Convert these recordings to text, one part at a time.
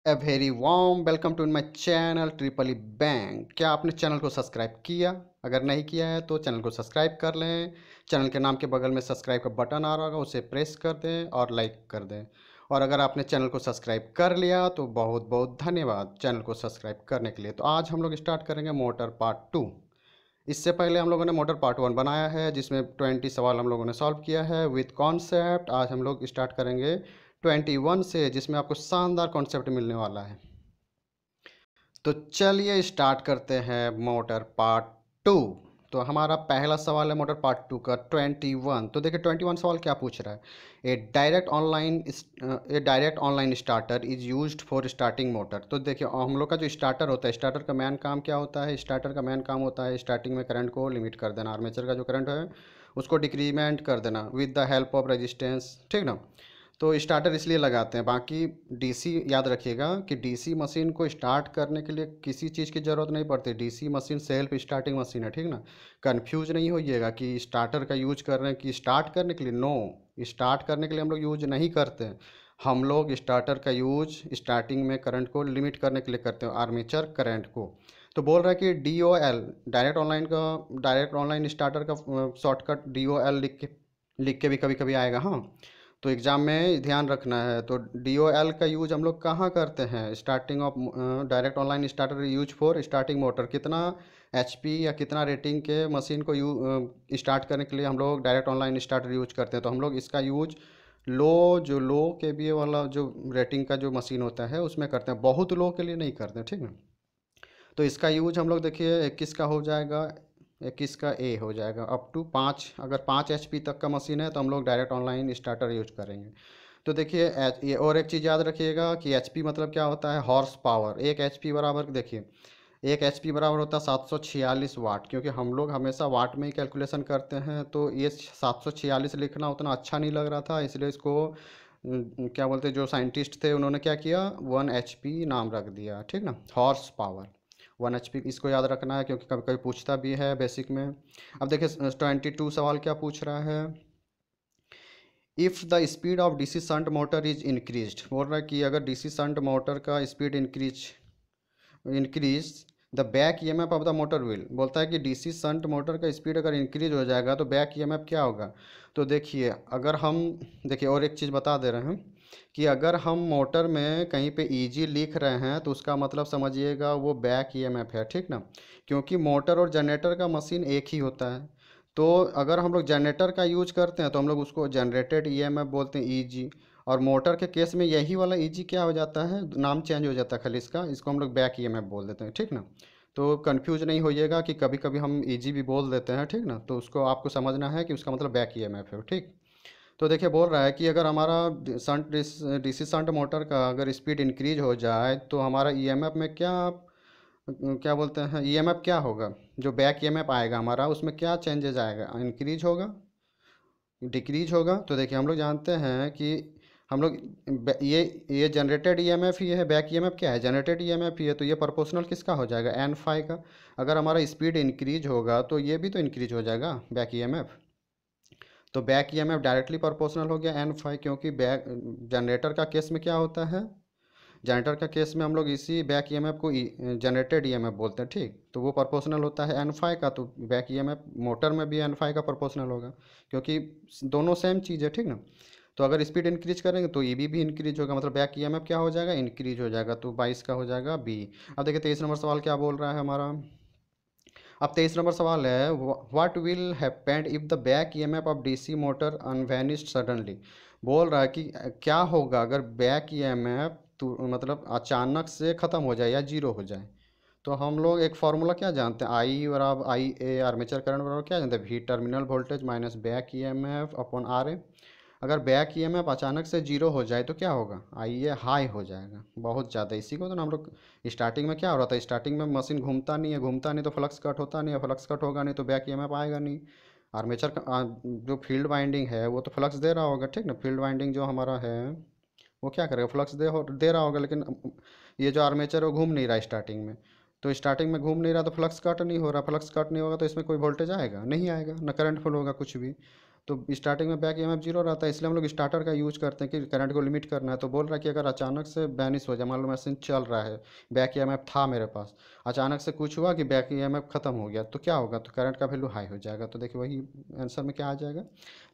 A very warm welcome to my channel triple E bank. क्या आपने channel को subscribe किया? अगर नहीं किया है तो चैनल को सब्सक्राइब कर लें। चैनल के नाम के बगल में सब्सक्राइब का बटन आ रहा होगा, उसे प्रेस कर दें और लाइक कर दें। और अगर आपने चैनल को सब्सक्राइब कर लिया तो बहुत बहुत धन्यवाद चैनल को सब्सक्राइब करने के लिए। तो आज हम लोग स्टार्ट करेंगे मोटर पार्ट 2। इससे पहले हम लोगों ने मोटर पार्ट 1 बनाया है जिसमें 20 सवाल हम लोगों ने सॉल्व किया है विथ कॉन्सेप्ट। आज हम लोग स्टार्ट करेंगे 21 से, जिसमें आपको शानदार कॉन्सेप्ट मिलने वाला है। तो चलिए स्टार्ट करते हैं मोटर पार्ट 2। तो हमारा पहला सवाल है मोटर पार्ट 2 का 21। तो देखिए 21 सवाल क्या पूछ रहा है। A direct online starter is used for starting motor. तो देखिए हम लोग का जो स्टार्टर होता है, स्टार्टर का मेन काम क्या होता है? स्टार्टर का मेन काम होता है स्टार्टिंग में करंट को लिमिट कर देना, आर्मेचर का जो करंट है उसको डिक्रीमेंट कर देना with the help of resistance, ठीक ना। तो स्टार्टर इसलिए लगाते हैं। बाकी डीसी याद रखिएगा कि डीसी मशीन को स्टार्ट करने के लिए किसी चीज़ की ज़रूरत नहीं पड़ती। DC machine self starting machine है, ठीक ना। कंफ्यूज नहीं होइएगा कि स्टार्टर का यूज कर रहे हैं कि स्टार्ट करने के लिए। नो, स्टार्ट करने के लिए हम लोग यूज नहीं करते हैं। हम लोग स्टार्टर का यूज स्टार्टिंग में करंट को लिमिट करने के लिए करते हैं, आर्मेचर करंट को। तो बोल रहा है कि DOL डायरेक्ट ऑनलाइन स्टार्टर का शॉर्टकट DOL लिख के भी कभी कभी आएगा। हाँ, तो एग्ज़ाम में ध्यान रखना है। तो DOL का यूज हम लोग कहाँ करते हैं? Starting of direct online starter use for starting motor. कितना HP या कितना रेटिंग के मशीन को स्टार्ट करने के लिए हम लोग डायरेक्ट ऑनलाइन स्टार्टर यूज करते हैं। तो हम लोग इसका यूज लो KVA वाला जो रेटिंग का जो मशीन होता है उसमें करते हैं, बहुत लो के लिए नहीं करते हैं, ठीक है। तो इसका यूज हम लोग देखिए 21 का हो जाएगा, 21 का ए हो जाएगा अप टू 5। अगर 5 HP तक का मशीन है तो हम लोग डायरेक्ट ऑनलाइन स्टार्टर यूज करेंगे। तो देखिए ये और एक चीज़ याद रखिएगा कि HP मतलब क्या होता है? Horse power. 1 HP बराबर, देखिए 1 HP बराबर होता है 746 वाट, क्योंकि हम लोग हमेशा वाट में ही कैलकुलेशन करते हैं। तो ये 746 लिखना उतना अच्छा नहीं लग रहा था, इसलिए इसको क्या बोलते हैं, जो साइंटिस्ट थे उन्होंने क्या किया, 1 HP नाम रख दिया, ठीक ना, हॉर्स पावर 1 HP। इसको याद रखना है क्योंकि कभी कभी पूछता भी है बेसिक में। अब देखिए 22 सवाल क्या पूछ रहा है। If the speed of DC shunt motor is increased. बोल रहा है कि अगर DC शंट मोटर का speed increase the back EMF of the motor will. बोलता है कि DC शंट मोटर का स्पीड अगर इंक्रीज हो जाएगा तो बैक EMF क्या होगा। तो देखिए अगर हम, देखिए और एक चीज़ बता दे रहे हैं कि अगर हम मोटर में कहीं पे EG लिख रहे हैं तो उसका मतलब समझिएगा वो बैक EMF है, ठीक ना। क्योंकि मोटर और जनरेटर का मशीन एक ही होता है। तो अगर हम लोग जनरेटर का यूज करते हैं तो हम लोग उसको जनरेटेड EMF बोलते हैं, EG। और मोटर के केस में यही वाला EG क्या हो जाता है, नाम चेंज हो जाता है खाली इसका, इसको हम लोग बैक EMF बोल देते हैं, ठीक ना। तो कंफ्यूज नहीं होइएगा कि कभी कभी हम EG भी बोल देते हैं, ठीक ना। तो उसको आपको समझना है कि उसका मतलब बैक EMF है, ठीक। तो देखिए बोल रहा है कि अगर हमारा शंट DC शंट मोटर का अगर स्पीड इंक्रीज हो जाए तो हमारा EMF में क्या क्या बोलते हैं, EMF क्या होगा, जो बैक EMF आएगा हमारा उसमें क्या चेंजेज आएगा, इंक्रीज होगा, डिक्रीज होगा। तो देखिए हम लोग जानते हैं कि हम लोग ये जनरेटेड EMF ही है, बैक EMF क्या है, जनरेटेड EMF ही है। तो ये प्रोपोर्शनल किसका हो जाएगा, N फाई का। अगर हमारा स्पीड इंक्रीज होगा तो ये भी तो इंक्रीज हो जाएगा बैक EMF। तो बैक EMF डायरेक्टली प्रोपोर्शनल हो गया N फाई, क्योंकि बैक जनरेटर का केस में क्या होता है, जनरेटर का केस में हम लोग इसी बैक EMF को जनरेटेड EMF बोलते हैं, ठीक। तो वो प्रोपोर्शनल होता है N फाई का, तो बैक EMF मोटर में भी N फाई का प्रोपोर्शनल होगा, क्योंकि दोनों सेम चीज़ है, ठीक ना। तो अगर स्पीड इंक्रीज करेंगे तो EB भी इंक्रीज होगा, मतलब बैक EMF क्या हो जाएगा, इंक्रीज हो जाएगा। तो 22 का हो जाएगा B। अब देखिए 23 नंबर सवाल क्या बोल रहा है हमारा। अब 23 नंबर सवाल है, what will happened if the back EMF of DC motor unvanished suddenly. बोल रहा है कि क्या होगा अगर बैक EMF तो मतलब अचानक से ख़त्म हो जाए या जीरो हो जाए। तो हम लोग एक फार्मूला क्या जानते हैं, I बराबर IA आर्मेचर करंट बराबर क्या जानते हैं, V terminal voltage minus back EMF upon RA। अगर बैक EMF अचानक से जीरो हो जाए तो क्या होगा, IA हाई हो जाएगा बहुत ज़्यादा। इसी को तो हम लोग स्टार्टिंग में क्या हो रहा था, स्टार्टिंग में मशीन घूमता नहीं तो फ्लक्स कट होता नहीं है, फ्लक्स कट होगा नहीं तो बैक EMF आएगा नहीं। आर्मेचर का जो फील्ड वाइंडिंग है वो तो फ्लक्स दे रहा होगा, ठीक ना। फील्ड वाइंडिंग जो हमारा है वो क्या करेगा, फ्लक्स दे रहा होगा, लेकिन ये जो आर्मेचर है वो घूम नहीं रहा स्टार्टिंग में। तो स्टार्टिंग में घूम नहीं रहा तो फ्लक्स कट नहीं हो रहा, फ्लक्स कट नहीं होगा तो इसमें कोई वोल्टेज आएगा नहीं, आएगा ना, करंट फ्लो होगा कुछ भी। तो स्टार्टिंग में बैक ईएमएफ जीरो रहता है, इसलिए हम लोग स्टार्टर का यूज करते हैं कि करंट को लिमिट करना है। तो बोल रहा है कि अगर अचानक से बैनिश हो जाए, मान लो मशीन चल रहा है, बैक ईएमएफ था मेरे पास, अचानक से कुछ हुआ कि बैक ईएमएफ खत्म हो गया, तो क्या होगा, तो करंट का वैल्यू हाई हो जाएगा। तो देखिए वही आंसर में क्या आ जाएगा,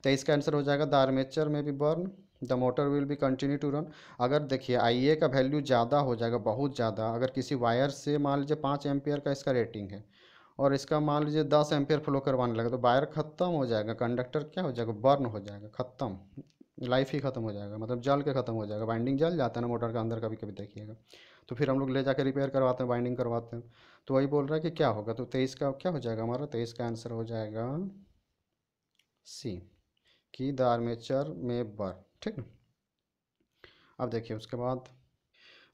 तो इसका आंसर हो जाएगा द आर्मेचर में भी burn, the motor will be continue to run. अगर देखिए आई ए का वैल्यू ज़्यादा हो जाएगा, बहुत ज़्यादा, अगर किसी वायर से मान लीजिए 5 एम्पियर का इसका रेटिंग है और इसका मान लीजिए 10 एम्पियर फ्लो करवाने लगे, तो वायर ख़त्म हो जाएगा, कंडक्टर क्या हो जाएगा, बर्न हो जाएगा, ख़त्म, लाइफ ही ख़त्म हो जाएगा, मतलब जल के ख़त्म हो जाएगा। वाइंडिंग जल जाता है ना मोटर के अंदर, कभी कभी देखिएगा, तो फिर हम लोग ले जाकर रिपेयर करवाते हैं, वाइंडिंग करवाते हैं। तो वही बोल रहा है कि क्या होगा, तो 23 का क्या हो जाएगा हमारा, 23 का आंसर हो जाएगा सी, कि द आर्मेचर में बर्न। ठीक ना। अब देखिए उसके बाद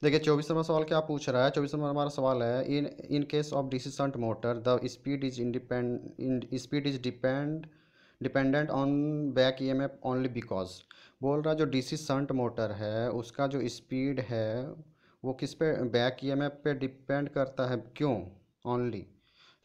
देखिए 24 नंबर सवाल क्या पूछ रहा है। 24 नंबर हमारा सवाल है, in case of DC shunt motor the speed is dependent on back EMF only because. बोल रहा है जो डीसी शंट मोटर है उसका जो स्पीड है वो किस पे, बैक ईएमएफ पे डिपेंड करता है, क्यों, ओनली,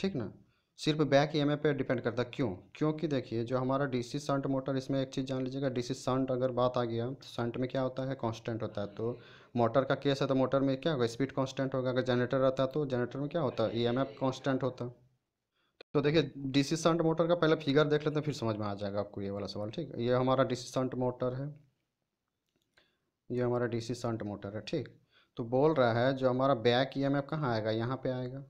ठीक ना, सिर्फ बैक ईएमएफ पे डिपेंड करता है, क्यों, क्योंकि देखिए जो हमारा डीसी शंट मोटर, इसमें एक चीज़ जान लीजिएगा, डीसी शंट अगर बात आ गया तो शंट में क्या होता है, कांस्टेंट होता है। तो मोटर का केस है तो मोटर में क्या होगा, स्पीड कांस्टेंट होगा। अगर जनरेटर रहता है तो जनरेटर में क्या होता है, ईएमएफ कांस्टेंट होता है। तो देखिए डीसी शंट मोटर का पहले फिगर देख लेते हैं, फिर समझ में आ जाएगा आपको ये वाला सवाल। ठीक है, ये हमारा डीसी शंट मोटर है, ये हमारा डीसी शंट मोटर है। ठीक, तो बोल रहा है जो हमारा बैक ईएमएफ कहाँ आएगा, यहाँ पे आएगा,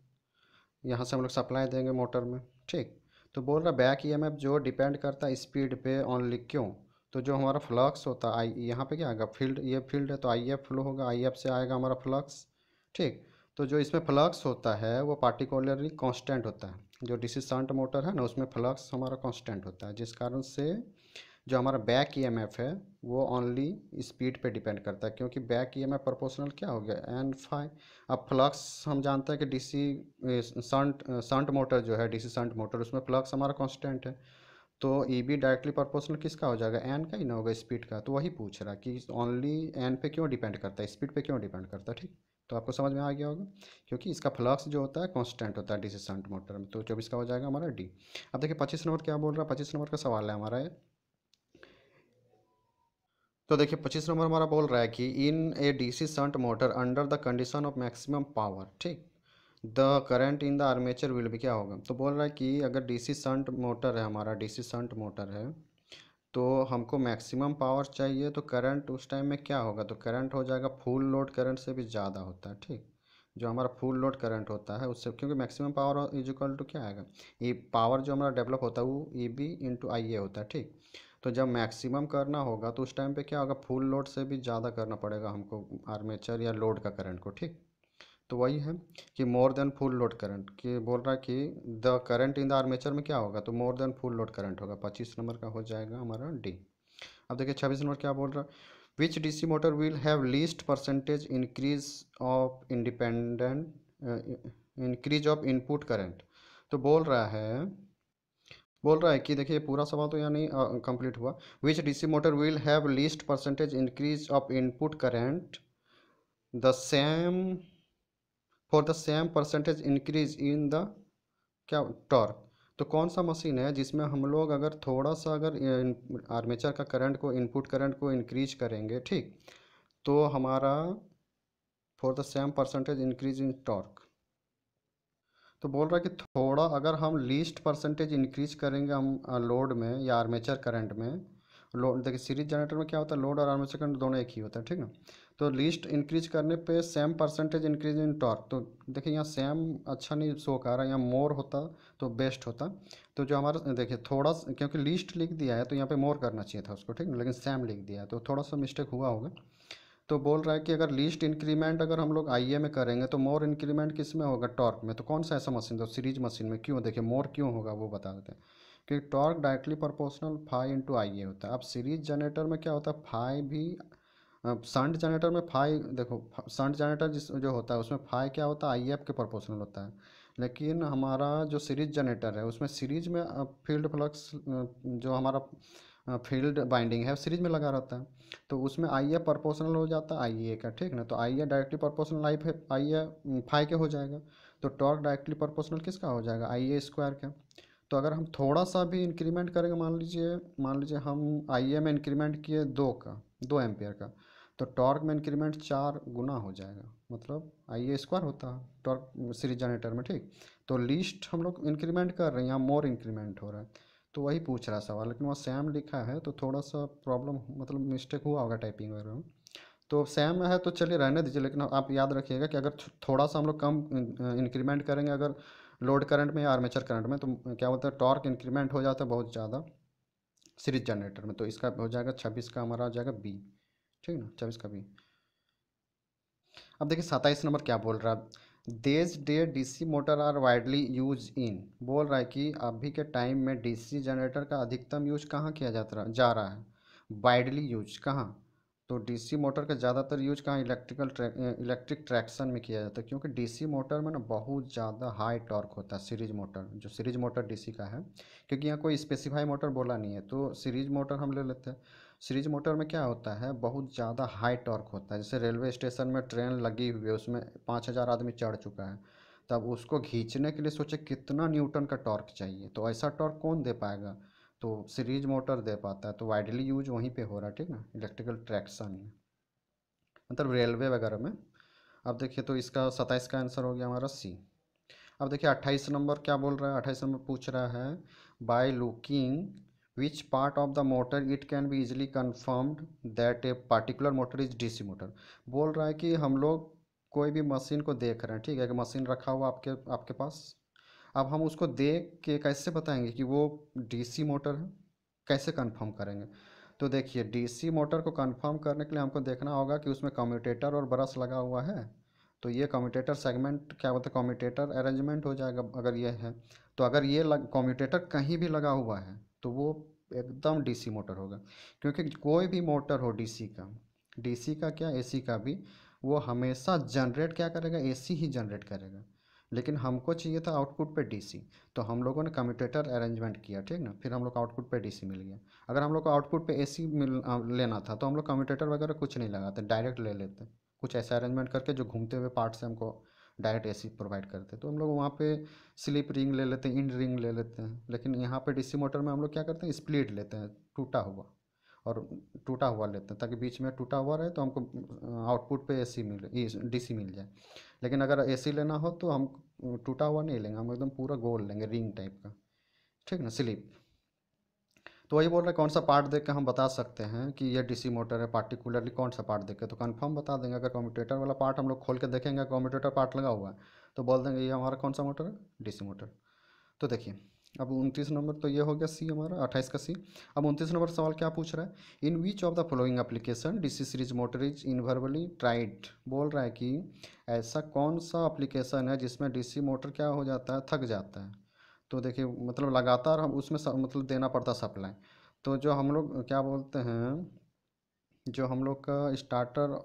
यहाँ से हम लोग सप्लाई देंगे मोटर में। ठीक, तो बोल रहा है बैक ईएमएफ जो डिपेंड करता है स्पीड पे ओनली, क्यों, तो जो हमारा फ्लक्स होता है आई, यहाँ पे क्या आएगा, फील्ड, ये फील्ड है तो आई एफ फ्लो होगा, आई एफ से आएगा हमारा फ्लक्स। ठीक, तो जो इसमें फ्लक्स होता है वो पार्टिकुलरली कांस्टेंट होता है, जो डीसी शंट मोटर है ना उसमें फ्लक्स हमारा कांस्टेंट होता है, जिस कारण से जो हमारा बैक ईएमएफ है वो ओनली स्पीड पे डिपेंड करता है, क्योंकि बैक ईएमएफ प्रोपोर्शनल क्या हो गया, एन फाई। अब फ्लक्स हम जानते हैं कि डीसी शंट मोटर जो है, डीसी शंट मोटर, उसमें फ्लक्स हमारा कांस्टेंट है, तो ई बी डायरेक्टली प्रोपोर्शनल किसका हो जाएगा, एन का ही ना होगा, स्पीड का। तो वही पूछ रहा कि ओनली एन पे क्यों डिपेंड करता है, स्पीड पे क्यों डिपेंड करता है। ठीक, तो आपको समझ में आ गया होगा, क्योंकि इसका फ्लक्स जो होता है कांस्टेंट होता है डीसी शंट मोटर में। तो 24 का हो जाएगा हमारा डी। अब देखिए 25 नंबर क्या बोल रहा है, 25 नंबर का सवाल है हमारा। तो देखिए 25 नंबर हमारा बोल रहा है कि in a DC shunt motor under the condition of maximum power, ठीक, the current in the armature will भी क्या होगा। तो बोल रहा है कि अगर डीसी शंट मोटर है, हमारा डीसी शंट मोटर है, तो हमको मैक्सिमम पावर चाहिए, तो करंट उस टाइम में क्या होगा, तो करंट हो जाएगा फुल लोड करंट से भी ज़्यादा होता है। ठीक, जो हमारा फुल लोड करंट होता है उससे, क्योंकि maximum power is equal to क्या आएगा, ये पावर जो हमारा डेवलप होता है वो E B into I A होता है। ठीक, तो जब मैक्सिमम करना होगा तो उस टाइम पे क्या होगा, फुल लोड से भी ज़्यादा करना पड़ेगा हमको आर्मेचर या लोड का करंट को। ठीक, तो वही है कि more than full load current, कि बोल रहा है कि the current in the armature में क्या होगा, तो more than full load current होगा। 25 नंबर का हो जाएगा हमारा डी। अब देखिए 26 नंबर क्या बोल रहा है, which DC motor will have least percentage increase of increase of input current. तो बोल रहा है कि देखिए पूरा सवाल तो यहाँ नहीं कंप्लीट हुआ। Which DC motor will have least percentage increase of input current the same for the same percentage increase in the क्या टॉर्क। तो कौन सा मशीन है जिसमें हम लोग अगर थोड़ा सा अगर आर्मेचर का करंट को, इनपुट करंट को इंक्रीज करेंगे, ठीक, तो हमारा for the same percentage increase in torque. तो बोल रहा है कि थोड़ा अगर हम लीस्ट परसेंटेज इंक्रीज करेंगे हम लोड में या आर्मेचर करंट में, लोड देखिए सीरीज जनरेटर में क्या होता है, लोड और आर्मेचर करंट दोनों एक ही होता है, ठीक ना। तो लीस्ट इंक्रीज करने पे सेम परसेंटेज इंक्रीज इन टॉर्क, तो देखिए यहाँ सेम अच्छा नहीं शो कर रहा है, यहाँ मोर होता तो बेस्ट होता। तो जो हमारा देखिए थोड़ा क्योंकि लीस्ट लिख दिया है तो यहाँ पे मोर करना चाहिए था उसको, ठीक ना, लेकिन सेम लिख दिया है तो थोड़ा सा मिस्टेक हुआ होगा। तो बोल रहा है कि अगर लीस्ट इंक्रीमेंट अगर हम लोग आईए में करेंगे तो मोर इंक्रीमेंट किस में होगा, टॉर्क में। तो कौन सा ऐसा मशीन, तो सीरीज मशीन में। क्यों, देखिए मोर क्यों होगा वो बता देते हैं, क्योंकि torque directly proportional phi into I A होता है। अब सीरीज जनरेटर में क्या होता है, फाई भी, शंट जनरेटर में फाई, देखो शंट जनरेटर जिस जो होता है उसमें फाई क्या होता है, आई एफ के प्रोपोर्शनल होता है, लेकिन हमारा जो सीरीज जनरेटर है उसमें सीरीज में फील्ड फ्लक्स जो हमारा फील्ड बाइंडिंग है सीरीज में लगा रहता है, तो उसमें आई ए प्रोपोर्शनल हो जाता है आई ए का, ठीक ना। तो आई ए डायरेक्टली प्रोपोर्शनल आई ए फाई के हो जाएगा, तो टॉर्क डायरेक्टली प्रोपोर्शनल किसका हो जाएगा, आई ए स्क्वायर का। तो अगर हम थोड़ा सा भी इंक्रीमेंट करेंगे, मान लीजिए हम आई में इंक्रीमेंट किए 2 एम्पियर का, तो टॉर्क में इंक्रीमेंट 4 गुना हो जाएगा, मतलब आई स्क्वायर होता है टॉर्क सीरीज जनरेटर में, ठीक। तो लीस्ट हम लोग इंक्रीमेंट कर रहे हैं, यहाँ मोर इंक्रीमेंट हो रहा है, तो वही पूछ रहा सवाल, लेकिन वहाँ सैम लिखा है तो थोड़ा सा प्रॉब्लम, मतलब मिस्टेक हुआ होगा टाइपिंग वगैरह में। तो सैम है तो चलिए रहने दीजिए, लेकिन आप याद रखिएगा कि अगर थोड़ा सा हम लोग कम इंक्रीमेंट करेंगे अगर लोड करंट में या आर्मेचर करंट में, तो क्या बोलते हैं टॉर्क इंक्रीमेंट हो जाता है बहुत ज़्यादा सीरीज जनरेटर में। तो इसका हो जाएगा 26 का हमारा हो जाएगा बी, ठीक ना, 26 का बी। अब देखिए 27 नंबर क्या बोल रहा है, these day DC motor are widely use in, बोल रहा है कि अभी के टाइम में डीसी जनरेटर का अधिकतम यूज कहाँ किया जा रहा है, वाइडली यूज कहाँ। तो डीसी मोटर का ज़्यादातर यूज कहाँ, इलेक्ट्रिक ट्रैक्शन में किया जाता है, क्योंकि डीसी मोटर में ना बहुत ज़्यादा हाई टॉर्क होता है, सीरीज मोटर जो सीरीज मोटर डीसी का है, क्योंकि यहाँ कोई स्पेसिफाई मोटर बोला नहीं है, तो सीरीज मोटर हम ले लेते हैं। सीरीज मोटर में क्या होता है, बहुत ज़्यादा हाई टॉर्क होता है, जैसे रेलवे स्टेशन में ट्रेन लगी हुई है, उसमें 5,000 आदमी चढ़ चुका है, तब उसको खींचने के लिए सोचे कितना न्यूटन का टॉर्क चाहिए, तो ऐसा टॉर्क कौन दे पाएगा, तो सीरीज मोटर दे पाता है, तो वाइडली यूज वहीं पे हो रहा है, ठीक ना, इलेक्ट्रिकल ट्रैक्शन में, मतलब रेलवे वगैरह में। अब देखिए तो इसका 27 का आंसर हो गया हमारा सी। अब देखिए 28 नंबर क्या बोल रहा है, 28 नंबर पूछ रहा है, by looking which part of the motor it can be easily confirmed that a particular motor is DC motor. बोल रहा है कि हम लोग कोई भी मशीन को देख रहे हैं, ठीक है, कि मशीन रखा हुआ आपके आपके पास, अब हम उसको देख के कैसे बताएंगे कि वो डीसी मोटर है, कैसे कंफर्म करेंगे। तो देखिए डीसी मोटर को कंफर्म करने के लिए हमको देखना होगा कि उसमें कम्यूटेटर और ब्रश लगा हुआ है, तो ये कम्यूटेटर सेगमेंट क्या बोलते हैं, कम्यूटेटर अरेंजमेंट हो जाएगा अगर ये है। तो अगर ये कम्यूटेटर कहीं भी लगा हुआ है तो वो एकदम डीसी मोटर होगा, क्योंकि कोई भी मोटर हो डीसी का क्या एसी का भी, वो हमेशा जनरेट क्या करेगा, एसी ही जनरेट करेगा, लेकिन हमको चाहिए था आउटपुट पे डीसी, तो हम लोगों ने कम्यूटेटर अरेंजमेंट किया, ठीक ना, फिर हम लोग को आउटपुट पे डीसी मिल गया। अगर हम लोग को आउटपुट पे एसी लेना था तो हम लोग कम्यूटेटर वगैरह कुछ नहीं लगाते, डायरेक्ट ले लेते, कुछ ऐसा अरेंजमेंट करके जो घूमते हुए पार्ट से हमको डायरेक्ट एसी प्रोवाइड करते, तो हम लोग वहाँ पे स्लिप रिंग ले लेते हैं, इन रिंग ले लेते हैं, लेकिन यहाँ पे डीसी मोटर में हम लोग क्या करते हैं, स्प्लिट लेते हैं, टूटा हुआ, और टूटा हुआ लेते हैं ताकि बीच में टूटा हुआ रहे, तो हमको आउटपुट पे एसी मिले, डीसी मिल जाए। लेकिन अगर एसी लेना हो तो हम टूटा हुआ नहीं लेंगे, हम एकदम पूरा गोल लेंगे रिंग टाइप का, ठीक ना, स्लिप। तो वही बोल रहे हैं कौन सा पार्ट देख के हम बता सकते हैं कि ये डीसी मोटर है, पार्टिकुलरली कौन सा पार्ट देख के, तो कंफर्म बता देंगे। अगर कम्यूटेटर वाला पार्ट हम लोग खोल के देखेंगे, कम्यूटेटर पार्ट लगा हुआ है, तो बोल देंगे ये हमारा कौन सा मोटर है, डीसी मोटर। तो देखिए अब 29 नंबर तो ये हो गया सी हमारा, 28 का सी। अब 29 नंबर सवाल क्या पूछ रहा है, in which of the following application DC series motor is invariably tried, बोल रहा है कि ऐसा कौन सा एप्लीकेशन है जिसमें डीसी मोटर क्या हो जाता है, थक जाता है। तो देखिए मतलब लगातार हम उसमें मतलब देना पड़ता सप्लाई, तो जो हम लोग क्या बोलते हैं, जो हम लोग का स्टार्टर,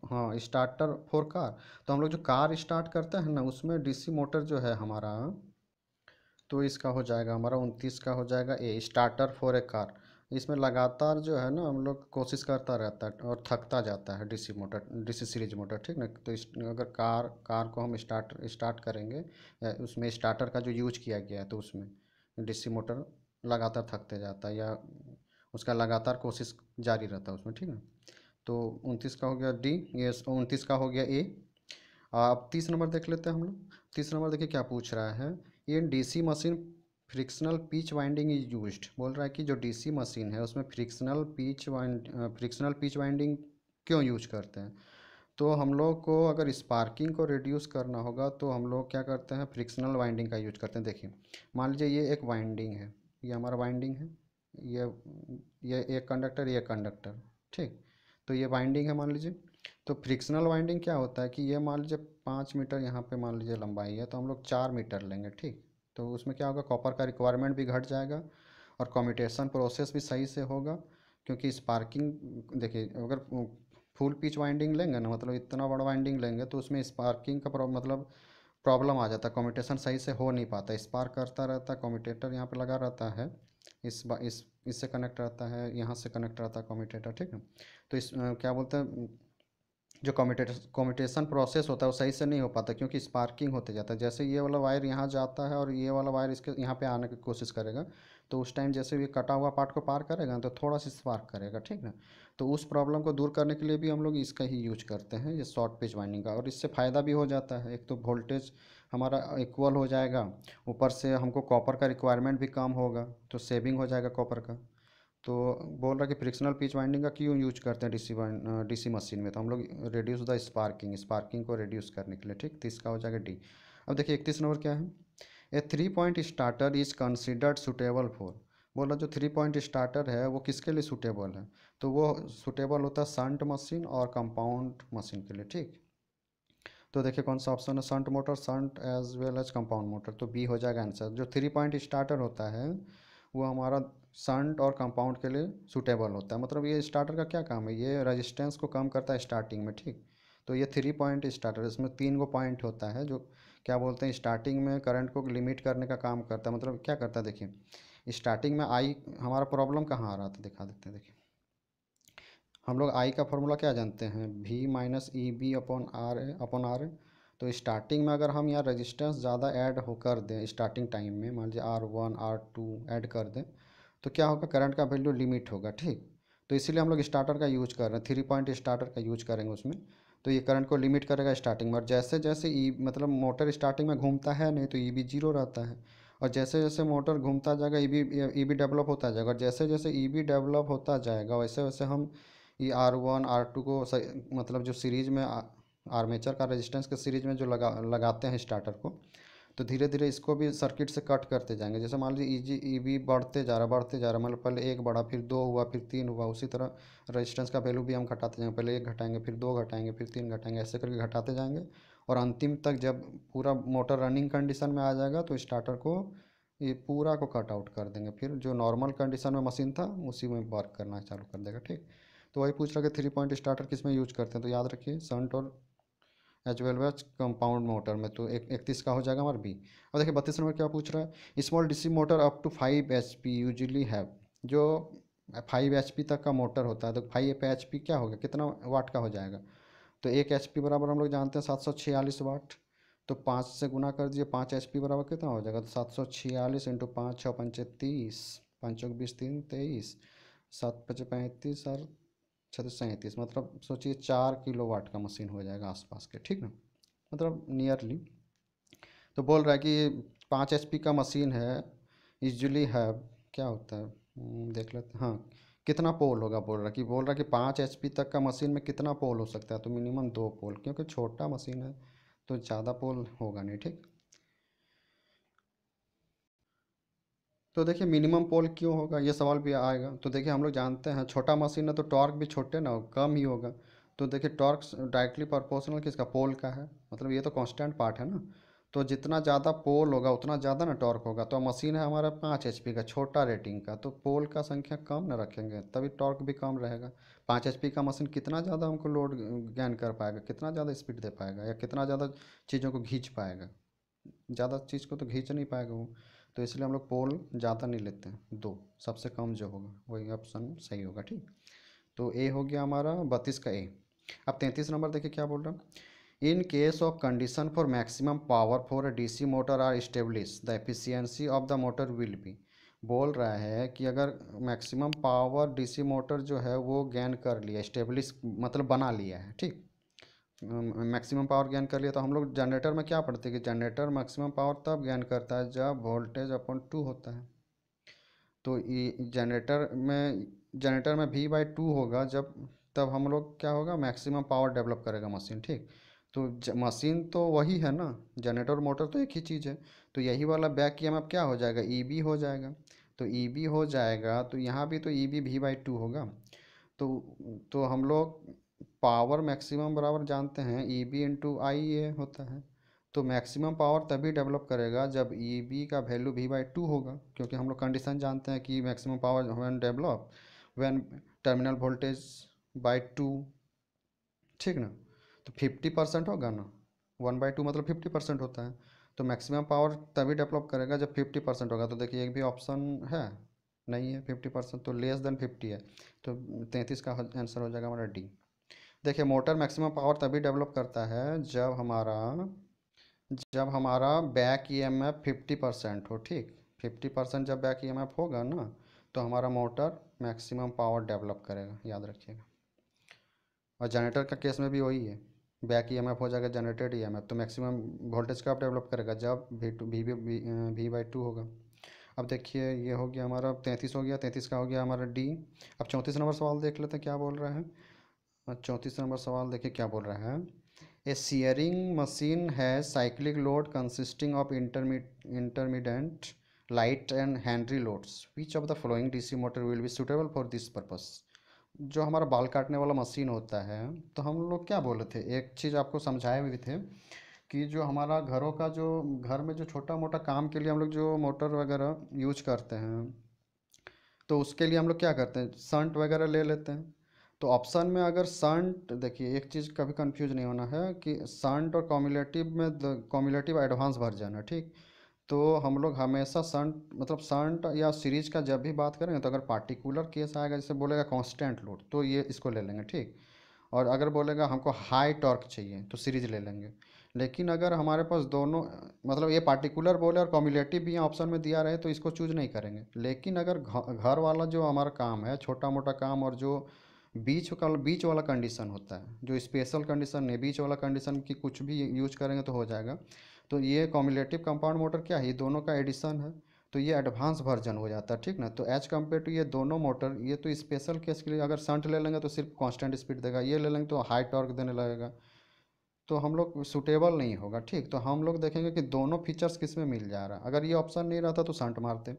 हाँ स्टार्टर फॉर कार, तो हम लोग जो कार स्टार्ट करते हैं ना उसमें डीसी मोटर जो है हमारा, तो इसका हो जाएगा हमारा 29 का हो जाएगा ए, स्टार्टर फॉर ए कार। इसमें लगातार जो है ना हम लोग कोशिश करता रहता है और थकता जाता है DC motor, DC series motor, ठीक ना। तो अगर कार को हम स्टार्ट करेंगे, उसमें स्टार्टर का जो यूज किया गया है तो उसमें डीसी मोटर लगातार थकते जाता है, या उसका लगातार कोशिश जारी रहता है उसमें, ठीक है। तो 29 का हो गया डी, ये 29 का हो गया ए। अब 30 नंबर देख लेते हैं हम लोग। 30 नंबर देखिए क्या पूछ रहा है, in DC machine frictional pitch winding is used, बोल रहा है कि जो डीसी मशीन है उसमें फ्रिक्शनल पिच वाइंडिंग क्यों यूज करते हैं। तो हम लोग को अगर स्पार्किंग को रिड्यूस करना होगा तो हम लोग क्या करते हैं, फ्रिक्शनल वाइंडिंग का यूज करते हैं। देखिए मान लीजिए ये एक वाइंडिंग है, ये हमारा वाइंडिंग है, ये ये एक कंडक्टर, ये कंडक्टर, ठीक। तो ये वाइंडिंग है मान लीजिए। तो फ्रिक्शनल वाइंडिंग क्या होता है कि ये मान लीजिए 5 मीटर यहाँ पे मान लीजिए लंबाई है, तो हम लोग 4 मीटर लेंगे, ठीक। तो उसमें क्या होगा, कॉपर का रिक्वायरमेंट भी घट जाएगा और कम्यूटेशन प्रोसेस भी सही से होगा, क्योंकि स्पार्किंग, देखिए अगर फुल पिच वाइंडिंग लेंगे ना, मतलब इतना बड़ा वाइंडिंग लेंगे तो उसमें स्पार्किंग का मतलब प्रॉब्लम आ जाता है, कम्यूटेशन सही से हो नहीं पाता, स्पार्क करता रहता है, कम्यूटेटर यहाँ पे लगा रहता है, इससे कनेक्ट रहता है, यहाँ से कनेक्ट रहता है कम्यूटेटर, ठीक है। तो क्या बोलते हैं, जो कम्यूटेशन प्रोसेस होता है वो सही से नहीं हो पाता, क्योंकि स्पार्किंग होते जाता है। जैसे ये वाला वायर यहाँ जाता है और ये वाला वायर इसके यहाँ पे आने की कोशिश करेगा, तो उस टाइम जैसे ये कटा हुआ पार्ट को पार करेगा तो थोड़ा सा स्पार्क करेगा, ठीक ना। तो उस प्रॉब्लम को दूर करने के लिए भी हम लोग इसका ही यूज करते हैं, ये शॉर्ट पिच वाइंडिंग का। और इससे फ़ायदा भी हो जाता है, एक तो वोल्टेज हमारा इक्वल हो जाएगा, ऊपर से हमको कॉपर का रिक्वायरमेंट भी कम होगा, तो सेविंग हो जाएगा कॉपर का। तो बोल रहा कि फ्रिक्शनल पिच वाइंडिंग का क्यों यूज करते हैं डीसी मशीन में, तो हम लोग रिड्यूस द स्पार्किंग को रिड्यूस करने के लिए, ठीक। तो इसका हो जाएगा डी। अब देखिए 31 नंबर क्या है, ए 3 point starter is considered suitable for. बोला जो 3 पॉइंट स्टार्टर है वो किसके लिए सूटेबल है, तो वो सूटेबल होता है शंट मशीन और कंपाउंड मशीन के लिए, ठीक। तो देखिए कौन सा ऑप्शन है, shunt motor, shunt as well as compound motor, तो बी हो जाएगा आंसर। जो 3 पॉइंट स्टार्टर होता है वो हमारा शंट और कंपाउंड के लिए सूटेबल होता है। मतलब ये स्टार्टर का क्या काम है, ये रेजिस्टेंस को कम करता है स्टार्टिंग में, ठीक। तो ये 3 पॉइंट स्टार्टर, इसमें 3 गो पॉइंट होता है जो क्या बोलते हैं स्टार्टिंग में करंट को लिमिट करने का काम करता है। मतलब क्या करता है, देखिए स्टार्टिंग में आई हमारा प्रॉब्लम कहाँ आ रहा था, दिखा देते हैं। देखिए हम लोग आई का फॉर्मूला क्या जानते हैं, V minus E B upon R. तो स्टार्टिंग में अगर हम यहाँ रेजिस्टेंस ज़्यादा ऐड हो कर दें स्टार्टिंग टाइम में, मान लीजिए R1 R2 ऐड कर दें, तो क्या होगा, करंट का वैल्यू लिमिट होगा, ठीक। तो इसीलिए हम लोग स्टार्टर का यूज कर रहे हैं, 3 पॉइंट स्टार्टर का यूज करेंगे उसमें। तो ये करंट को लिमिट करेगा स्टार्टिंग में, और जैसे जैसे मतलब मोटर स्टार्टिंग में घूमता है नहीं तो ई जीरो रहता है, और जैसे जैसे मोटर घूमता जाएगा ई बी डेवलप होता जाएगा, और जैसे जैसे ई बी डेवलप होता जाएगा वैसे वैसे हम ये R1 R2 को मतलब जो सीरीज में आर्मेचर का रेजिस्टेंस के सीरीज में जो लगाते हैं स्टार्टर को, तो धीरे धीरे इसको भी सर्किट से कट करते जाएंगे। जैसे मान लीजिए ई बी बढ़ते जा रहा, मतलब पहले एक बढ़ा, फिर दो हुआ, फिर तीन हुआ, उसी तरह रेजिस्टेंस का वैल्यू भी हम घटाते जाएंगे, पहले एक घटाएंगे, फिर दो घटाएंगे, फिर तीन घटाएंगे, ऐसे करके घटाते जाएंगे। और अंतिम तक जब पूरा मोटर रनिंग कंडीशन में आ जाएगा तो स्टार्टर को ये पूरा को कट आउट कर देंगे, फिर जो नॉर्मल कंडीशन में मशीन था उसी में वर्क करना चालू कर देगा, ठीक। तो वही पूछ रहा कि 3 पॉइंट स्टार्टर किस में यूज करते हैं, तो याद रखिए शंट और as well as compound motor में। तो 31 का हो जाएगा हमारा बी। और देखिए 32 नंबर क्या पूछ रहा है, small DC motor up to 5 HP usually have. जो 5 HP तक का मोटर होता है, तो 5 HP क्या होगा, कितना वाट का हो जाएगा, तो 1 HP बराबर हम लोग जानते हैं 746 वाट। तो 5 से गुना कर दीजिए, 5 HP बराबर कितना हो जाएगा, तो 746 इंटू 5 6 पंचे 30, 5 चौक 20 3 23, 7 5 35 और 36 37, मतलब सोचिए 4 किलोवाट का मशीन हो जाएगा आसपास के, ठीक ना, मतलब नियरली। तो बोल रहा है कि 5 HP का मशीन है, यूजली है, क्या होता है, देख लेते हैं। हाँ, कितना पोल होगा, बोल रहा है कि 5 HP तक का मशीन में कितना पोल हो सकता है, तो मिनिमम 2 पोल, क्योंकि छोटा मशीन है तो ज़्यादा पोल होगा नहीं, ठीक। तो देखिए मिनिमम पोल क्यों होगा, ये सवाल भी आएगा। तो देखिए हम लोग जानते हैं छोटा मशीन है तो टॉर्क भी छोटे ना कम ही होगा। तो देखिए टॉर्क डायरेक्टली प्रोपोर्शनल किसका, पोल का है, मतलब ये तो कांस्टेंट पार्ट है ना। तो जितना ज़्यादा पोल होगा उतना ज़्यादा ना टॉर्क होगा। तो मशीन है हमारा 5 HP का, छोटा रेटिंग का, तो पोल का संख्या कम ना रखेंगे तभी टॉर्क भी कम रहेगा। 5 HP का मशीन कितना ज़्यादा हमको लोड गेन कर पाएगा, कितना ज़्यादा स्पीड दे पाएगा, या कितना ज़्यादा चीज़ों को खींच पाएगा, ज़्यादा चीज़ को तो खींच नहीं पाएगा वो। तो इसलिए हम लोग पोल ज़्यादा नहीं लेते हैं, दो सबसे कम जो होगा वही ऑप्शन सही होगा, ठीक। तो ए हो गया हमारा 32 का ए। अब 33 नंबर देखिए क्या बोल रहा है, in case of condition for maximum power for a DC motor are establish the efficiency of the motor will be. बोल रहा है कि अगर मैक्सिमम पावर डीसी मोटर जो है वो गेन कर लिया, इस्टेब्लिश मतलब बना लिया है, ठीक। मैक्सिमम पावर गेन कर लिया, तो हम लोग जनरेटर में क्या पढ़ते हैं कि जनरेटर मैक्सिमम पावर तब गेन करता है जब वोल्टेज अपॉन 2 होता है। तो ये जनरेटर में V/2 होगा जब, तब हम लोग क्या होगा, मैक्सिमम पावर डेवलप करेगा मशीन, ठीक। तो मशीन तो वही है ना, जनरेटर और मोटर तो एक ही चीज़ है। तो यही वाला बैक ईएमएफ क्या हो जाएगा, EB हो जाएगा। तो EB हो जाएगा तो यहाँ भी तो EB V/2 होगा। तो हम लोग पावर मैक्सिमम बराबर जानते हैं EB/IA होता है। तो मैक्सिमम पावर तभी डेवलप करेगा जब EB का वैल्यू V/2 होगा, क्योंकि हम लोग कंडीशन जानते हैं कि maximum power when develop when terminal voltage by 2, ठीक ना। तो 50% होगा ना, 1/2 मतलब 50% होता है। तो मैक्सिमम पावर तभी डेवलप करेगा जब 50% होगा। तो देखिए एक भी ऑप्शन है नहीं है 50%, तो लेस देन 50 है। तो 33 का आंसर हो जाएगा हमारा डी। देखिए मोटर मैक्सिमम पावर तभी डेवलप करता है जब हमारा बैक ईएमएफ 50% हो, ठीक। 50% जब बैक ईएमएफ होगा ना, तो हमारा मोटर मैक्सिमम पावर डेवलप करेगा, याद रखिएगा। और जनरेटर का केस में भी वही है, बैक ईएमएफ हो जाएगा जनरेटेड ईएमएफ, तो मैक्सिमम वोल्टेज कब डेवलप करेगा, जब V/2 होगा। अब देखिए ये हो गया हमारा 33 हो गया, 33 का हो गया हमारा डी। अब 34 नंबर सवाल देख लेते हैं क्या बोल रहा है। 34 नंबर सवाल देखिए क्या बोल रहा है। ए सीयरिंग मशीन है cyclic load consisting of intermediate light and Henry loads, which of the following DC motor will be suitable for this purpose. जो हमारा बाल काटने वाला मशीन होता है, तो हम लोग क्या बोले थे, एक चीज़ आपको समझाए भी थे कि जो हमारा घरों का जो घर में जो छोटा मोटा काम के लिए हम लोग जो मोटर वगैरह यूज करते हैं, तो उसके लिए हम लोग क्या करते हैं, संट वगैरह ले लेते हैं। तो ऑप्शन में अगर संट, देखिए एक चीज़ कभी कंफ्यूज नहीं होना है कि संट और कॉम्युलेटिव में, कॉम्युलेटिव एडवांस वर्जन है, ठीक। तो हम लोग हमेशा संट मतलब संट या सीरीज का जब भी बात करेंगे, तो अगर पार्टिकुलर केस आएगा जैसे बोलेगा कांस्टेंट लोड, तो ये इसको ले लेंगे, ठीक। और अगर बोलेगा हमको हाई टॉर्क चाहिए, तो सीरीज ले लेंगे। लेकिन अगर हमारे पास दोनों, मतलब ये पार्टिकुलर बोले और कॉम्युलेटिव भी ऑप्शन में दिया रहे, तो इसको चूज नहीं करेंगे। लेकिन अगर घर वाला जो हमारा काम है, छोटा मोटा काम, और जो बीच वाला कंडीशन होता है, जो स्पेशल कंडीशन है, बीच वाला कंडीशन की कुछ भी यूज करेंगे तो हो जाएगा। तो ये कॉम्युलेटिव कंपाउंड मोटर क्या है, ये दोनों का एडिशन है, तो ये एडवांस वर्जन हो जाता है, ठीक ना। तो एज कम्पेयर टू ये दोनों मोटर, ये तो स्पेशल केस के लिए, अगर शंट ले लेंगे तो सिर्फ कांस्टेंट स्पीड देगा, ये ले लेंगे तो हाई टॉर्क देने लगेगा, तो हम लोग सूटेबल नहीं होगा, ठीक। तो हम लोग देखेंगे कि दोनों फीचर्स किस में मिल जा रहा है। अगर ये ऑप्शन नहीं रहता तो शंट मारते,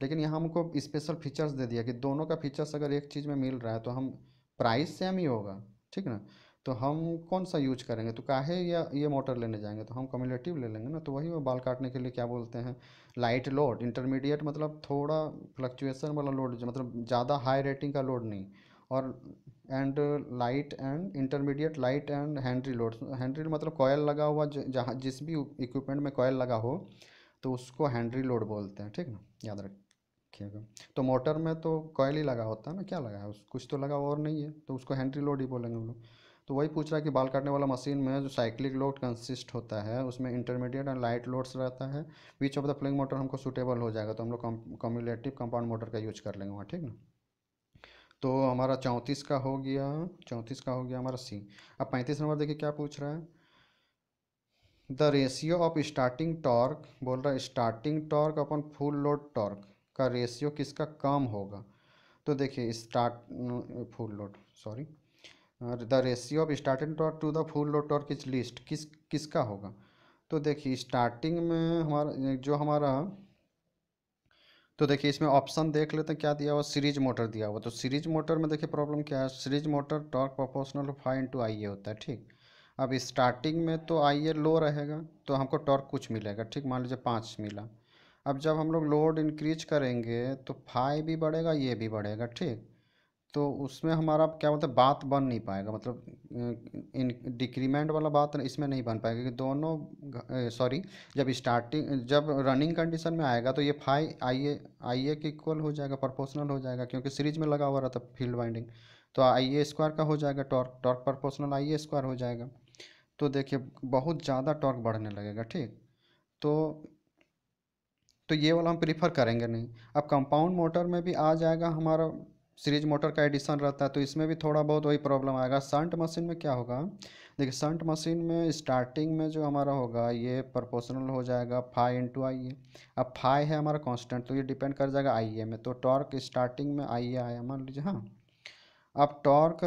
लेकिन यहाँ हमको स्पेशल फीचर्स दे दिया कि दोनों का फीचर्स अगर एक चीज़ में मिल रहा है, तो हम प्राइस सेम ही होगा, ठीक ना। तो हम कौन सा यूज करेंगे, तो काहे या ये मोटर लेने जाएंगे, तो हम कम्युलेटिव ले लेंगे ना। तो वही वो बाल काटने के लिए क्या बोलते हैं, लाइट लोड, इंटरमीडिएट मतलब थोड़ा फ्लक्चुएशन वाला लोड, जो मतलब ज़्यादा हाई रेटिंग का लोड नहीं, और and light and intermediate light and Henry load. Henry मतलब कॉयल लगा हुआ, जहाँ जिस भी इक्विपमेंट में कॉयल लगा हो, तो उसको हैंड्री लोड बोलते हैं, ठीक ना, याद रखिएगा। तो मोटर में तो कॉयल ही लगा होता है ना, क्या लगा है कुछ तो लगा हुआ और नहीं है, तो उसको हैंड्री लोड ही बोलेंगे हम लोग। तो वही पूछ रहा है कि बाल काटने वाला मशीन में जो साइक्लिक लोड कंसिस्ट होता है, उसमें इंटरमीडिएट एंड लाइट लोड्स रहता है, which of the flowing motor हमको सूटेबल हो जाएगा, तो हम लोग कम्युलेटिव कंपाउंड मोटर का यूज कर लेंगे वहाँ, ठीक ना। तो हमारा 34 का हो गया, 34 का हो गया हमारा सी। अब 35 नंबर देखिए क्या पूछ रहा है। The ratio of starting torque, बोल रहा है starting torque upon full load torque का रेशियो किसका कम होगा। तो देखिए start full load, sorry, the ratio of starting torque to the full load torque is least, किसका होगा। तो देखिए स्टार्टिंग में हमारा जो हमारा, तो देखिए इसमें ऑप्शन देख लेते हैं क्या दिया हुआ, सीरीज मोटर दिया हुआ। तो सीरीज मोटर में देखिए प्रॉब्लम क्या है, series motor torque proportional phi into I A होता है, ठीक। अब स्टार्टिंग में तो आई ए लो रहेगा, तो हमको टॉर्क कुछ मिलेगा, ठीक, मान लीजिए 5 मिला। अब जब हम लोग लोड इंक्रीज करेंगे, तो फाई भी बढ़ेगा, ये भी बढ़ेगा, ठीक। तो उसमें हमारा क्या बोलते हैं, बात बन नहीं पाएगा, मतलब इन डिक्रीमेंट वाला बात इसमें नहीं बन पाएगा, कि दोनों, सॉरी, जब रनिंग कंडीशन में आएगा, तो ये फाई आई ए के इक्वल हो जाएगा, प्रोपोर्शनल हो जाएगा, क्योंकि सीरीज में लगा हुआ रहता फील्ड वाइंडिंग। तो आई ए स्क्वायर का हो जाएगा, टॉर्क टॉर्क प्रोपोर्शनल आई ए स्क्वायर हो जाएगा। तो देखिए बहुत ज़्यादा टॉर्क बढ़ने लगेगा, ठीक। तो ये वाला हम प्रीफर करेंगे नहीं। अब कंपाउंड मोटर में भी आ जाएगा हमारा, सीरीज मोटर का एडिशन रहता है, तो इसमें भी थोड़ा बहुत वही प्रॉब्लम आएगा। शंट मशीन में क्या होगा, देखिए शंट मशीन में स्टार्टिंग में जो हमारा होगा, ये प्रोपोर्शनल हो जाएगा फाई इंटू आई ए। अब फाई है हमारा कांस्टेंट, तो ये डिपेंड कर जाएगा आई ए में, तो टॉर्क स्टार्टिंग में आई ए आया मान लीजिए, हाँ। अब टॉर्क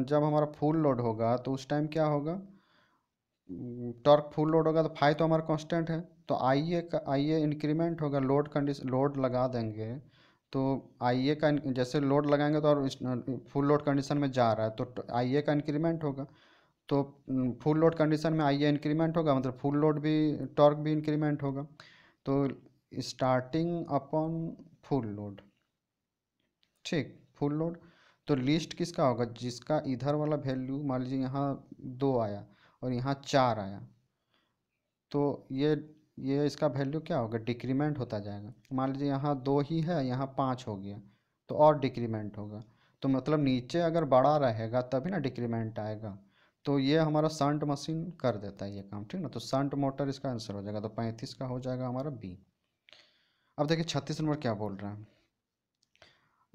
जब हमारा फुल लोड होगा, तो उस टाइम क्या होगा, टॉर्क फुल लोड होगा, तो फाई तो हमारा कांस्टेंट है, तो आई ए इंक्रीमेंट होगा, लोड कंडीशन लोड लगा देंगे, तो आई ए का जैसे लोड लगाएंगे, तो और फुल लोड कंडीशन में जा रहा है, तो आई ए का इंक्रीमेंट होगा। तो फुल लोड कंडीशन में आई ए इंक्रीमेंट होगा, मतलब फुल लोड भी, टॉर्क भी इंक्रीमेंट होगा। तो स्टार्टिंग अपॉन फुल लोड, ठीक, फुल लोड। तो लिस्ट किसका होगा, जिसका इधर वाला वैल्यू मान लीजिए यहाँ 2 आया और यहाँ 4 आया, तो ये इसका वैल्यू क्या होगा, डिक्रीमेंट होता जाएगा। मान लीजिए यहाँ 2 ही है, यहाँ 5 हो गया, तो और डिक्रीमेंट होगा। तो मतलब नीचे अगर बड़ा रहेगा तभी ना डिक्रीमेंट आएगा। तो ये हमारा शंट मशीन कर देता है ये काम, ठीक ना। तो शंट मोटर इसका आंसर हो जाएगा, तो 35 का हो जाएगा हमारा बी। अब देखिए 36 नंबर क्या बोल रहा है।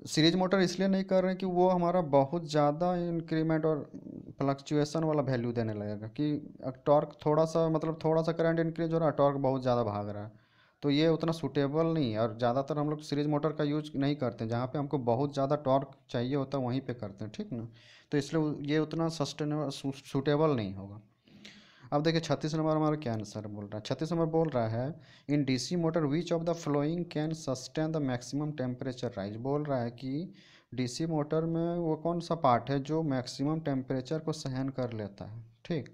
सीरीज मोटर इसलिए नहीं कर रहे हैं कि वो हमारा बहुत ज़्यादा इंक्रीमेंट और फ्लक्चुएसन वाला वैल्यू देने लगेगा कि टॉर्क थोड़ा सा, मतलब थोड़ा सा करंट इंक्रीज हो रहा है, टॉर्क बहुत ज़्यादा भाग रहा है, तो ये उतना सूटेबल नहीं है। और ज़्यादातर हम लोग सीरीज मोटर का यूज नहीं करते हैं, जहाँ पे हमको बहुत ज़्यादा टॉर्क चाहिए होता है वहीं पे करते हैं, ठीक ना। तो इसलिए ये उतना सस्टेनेबल सूटेबल नहीं होगा। अब देखिए 36 नंबर हमारा क्या आंसर बोल रहा है। 36 नंबर बोल रहा है in DC motor which of the flowing can sustain the maximum temperature rise. बोल रहा है कि डीसी मोटर में वो कौन सा पार्ट है जो मैक्सिमम टेम्परेचर को सहन कर लेता है, ठीक।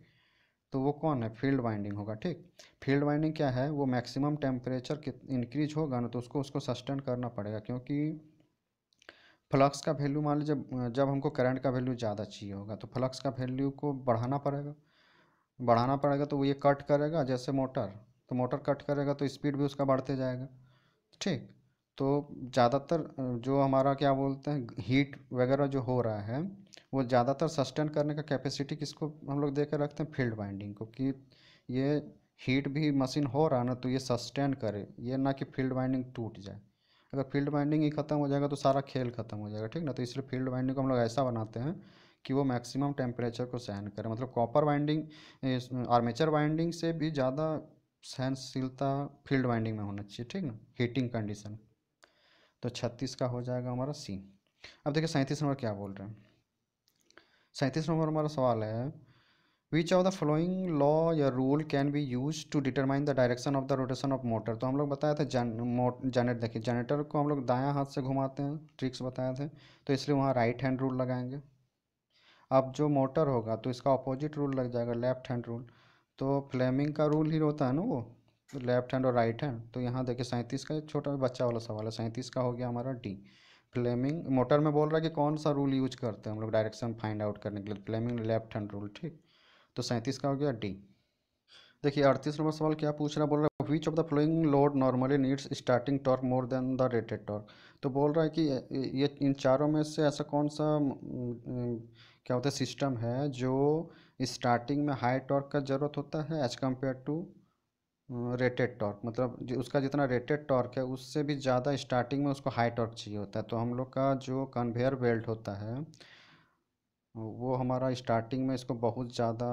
तो वो कौन है, फील्ड वाइंडिंग होगा, ठीक। फील्ड वाइंडिंग क्या है, वो मैक्सिमम टेम्परेचर इंक्रीज होगा ना तो उसको सस्टेन करना पड़ेगा, क्योंकि फ्लक्स का वैल्यू मान लीजिए जब हमको करंट का वैल्यू ज़्यादा चाहिए होगा तो फ्लक्स का वैल्यू को बढ़ाना पड़ेगा तो वो ये कट करेगा, जैसे मोटर, तो मोटर कट करेगा तो स्पीड भी उसका बढ़ते जाएगा, ठीक। तो ज़्यादातर जो हमारा क्या बोलते हैं हीट वगैरह जो हो रहा है वो ज़्यादातर सस्टेन करने का कैपेसिटी किसको हम लोग दे के रखते हैं, फील्ड वाइंडिंग को, कि ये हीट भी मशीन हो रहा है ना तो ये सस्टेन करे, ये ना कि फील्ड वाइंडिंग टूट जाए। अगर फील्ड वाइंडिंग ही ख़त्म हो जाएगा तो सारा खेल ख़त्म हो जाएगा, ठीक ना। तो इसलिए फील्ड वाइंडिंग को हम लोग ऐसा बनाते हैं कि वो मैक्सिमम टेम्परेचर को सहन करे, मतलब कॉपर वाइंडिंग आर्मेचर वाइंडिंग से भी ज़्यादा सहनशीलता फील्ड वाइंडिंग में होना चाहिए, ठीक ना, हीटिंग कंडीशन। तो 36 का हो जाएगा हमारा सी। अब देखिए 37 नंबर क्या बोल रहे हैं। 37 नंबर हमारा सवाल है which of the flowing law या rule can be use to determine the direction of the rotation of motor. तो हम लोग बताया था देखिए जनरेटर को हम लोग दायां हाथ से घुमाते हैं, ट्रिक्स बताए थे, तो इसलिए वहाँ राइट हैंड रूल लगाएंगे। अब जो मोटर होगा तो इसका अपोजिट रूल लग जाएगा, लेफ्ट हैंड रूल। तो फ्लेमिंग का रूल ही होता है ना वो, लेफ्ट हैंड और राइट हैंड। तो यहाँ देखिए 37 का एक छोटा बच्चा वाला सवाल है, 37 का हो गया हमारा डी। फ्लेमिंग मोटर में बोल रहा है कि कौन सा रूल यूज करते हैं हम लोग डायरेक्शन फाइंड आउट करने के लिए, फ्लेमिंग लेफ्ट हैंड रूल, ठीक। तो 37 का हो गया डी। देखिए 38 नंबर सवाल क्या पूछ रहा है, बोल रहा है which of the flowing load normally needs starting torque more than the rated torque. तो बोल रहा है कि ये इन चारों में से ऐसा कौन सा क्या होता है सिस्टम है जो स्टार्टिंग में हाई टॉर्क का ज़रूरत होता है as compare to rated torque, मतलब जो उसका जितना रेटेड टॉर्क है उससे भी ज़्यादा स्टार्टिंग में उसको हाई टॉर्क चाहिए होता है। तो हम लोग का जो कन्वेयर बेल्ट होता है वो हमारा स्टार्टिंग में इसको बहुत ज़्यादा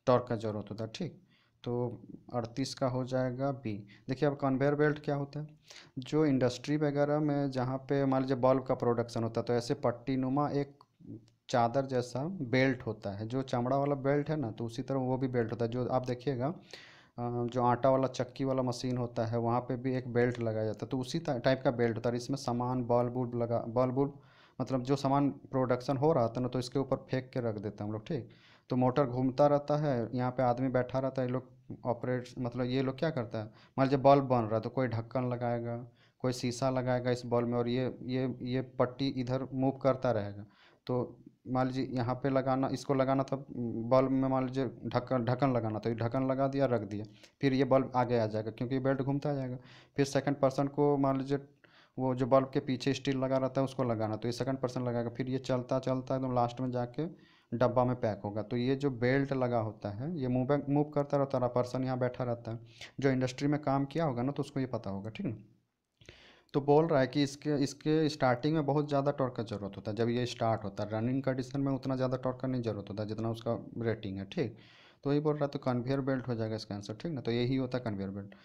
टॉर्क का ज़रूरत होता है, ठीक। तो 38 का हो जाएगा बी। देखिए अब कन्वेयर बेल्ट क्या होता है, जो इंडस्ट्री वगैरह में जहाँ पे मान लीजिए बल्ब का प्रोडक्शन होता है तो ऐसे पट्टी नुमा एक चादर जैसा बेल्ट होता है, जो चमड़ा वाला बेल्ट है ना, तो उसी तरह वो भी बेल्ट होता है। जो आप देखिएगा जो आटा वाला चक्की वाला मशीन होता है वहाँ पे भी एक बेल्ट लगाया जाता है, तो उसी टाइप का बेल्ट होता है। इसमें सामान बल्ब उल्ब मतलब जो सामान प्रोडक्शन हो रहा था ना तो इसके ऊपर फेंक के रख देते हैं हम लोग, ठीक। तो मोटर घूमता रहता है, यहाँ पे आदमी बैठा रहता है, ये लोग ऑपरेट मतलब ये लोग क्या करता है, मान लीजिए बल्ब बन रहा है तो कोई ढक्कन लगाएगा, कोई शीशा लगाएगा इस बल्ब में, और ये पट्टी इधर मूव करता रहेगा। तो मान लीजिए यहाँ पे लगाना, इसको लगाना था बल्ब में, मान लीजिए ढक्कन ढक्कन लगाना था, ये ढक्कन लगा दिया रख दिया, फिर ये बल्ब आगे आ जाएगा क्योंकि बेल्ट घूमता जाएगा। फिर सेकंड पर्सन को मान लीजिए वो जो बल्ब के पीछे स्टील लगा रहता है उसको लगाना, तो ये सेकंड पर्सन लगाएगा, फिर ये चलता चलता एकदम लास्ट में जाके डब्बा में पैक होगा। तो ये जो बेल्ट लगा होता है ये मूव करता रहता है, पर्सन यहाँ बैठा रहता है। जो इंडस्ट्री में काम किया होगा ना तो उसको ये पता होगा, ठीक है। तो बोल रहा है कि इसके इसके स्टार्टिंग में बहुत ज़्यादा टॉर्क का ज़रूरत होता है, जब ये स्टार्ट होता है रनिंग कंडीशन में उतना ज़्यादा टॉर्क का नहीं ज़रूरत होता जितना उसका रेटिंग है, ठीक। तो वही बोल रहा है, तो कन्वेयर बेल्ट हो जाएगा इसका आंसर, ठीक ना। तो यही होता है कन्वेयर बेल्ट।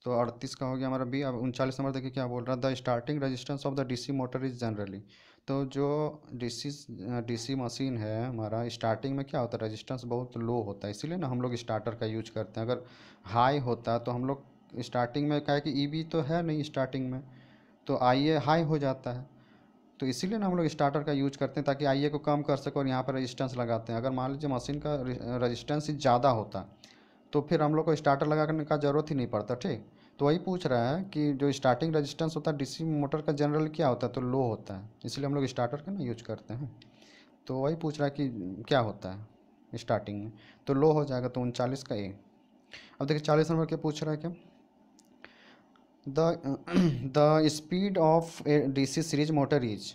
तो 38 का हो गया हमारा बी। अब 39 नंबर देखिए क्या बोल रहा है, the starting resistance of the DC motor is generally. तो जो डीसी मशीन है हमारा स्टार्टिंग में क्या होता है, रजिस्टेंस बहुत लो होता है, इसीलिए ना हम लोग स्टार्टर का यूज करते हैं। अगर हाई होता तो हम लोग स्टार्टिंग में क्या है कि ईबी तो है नहीं स्टार्टिंग में, तो आईए हाई हो जाता है। तो इसीलिए ना हम लोग स्टार्टर का यूज करते हैं ताकि आईए को कम कर सके, और यहाँ पर रेजिस्टेंस लगाते हैं। अगर मान लीजिए मशीन का रेजिस्टेंस ही ज़्यादा होता तो फिर हम लोग को स्टार्टर लगाने का ज़रूरत ही नहीं पड़ता, ठीक। तो वही पूछ रहा है कि जो स्टार्टिंग रेजिस्टेंस होता है डीसी मोटर का जनरल क्या होता है, तो लो होता है, इसलिए हम लोग स्टार्टर का ना यूज करते हैं। तो वही पूछ रहा है कि क्या होता है स्टार्टिंग में, तो लो हो जाएगा, तो 39 का ए। अब देखिए 40 नंबर के पूछ रहा है क्या, the the speed of A DC series motor is.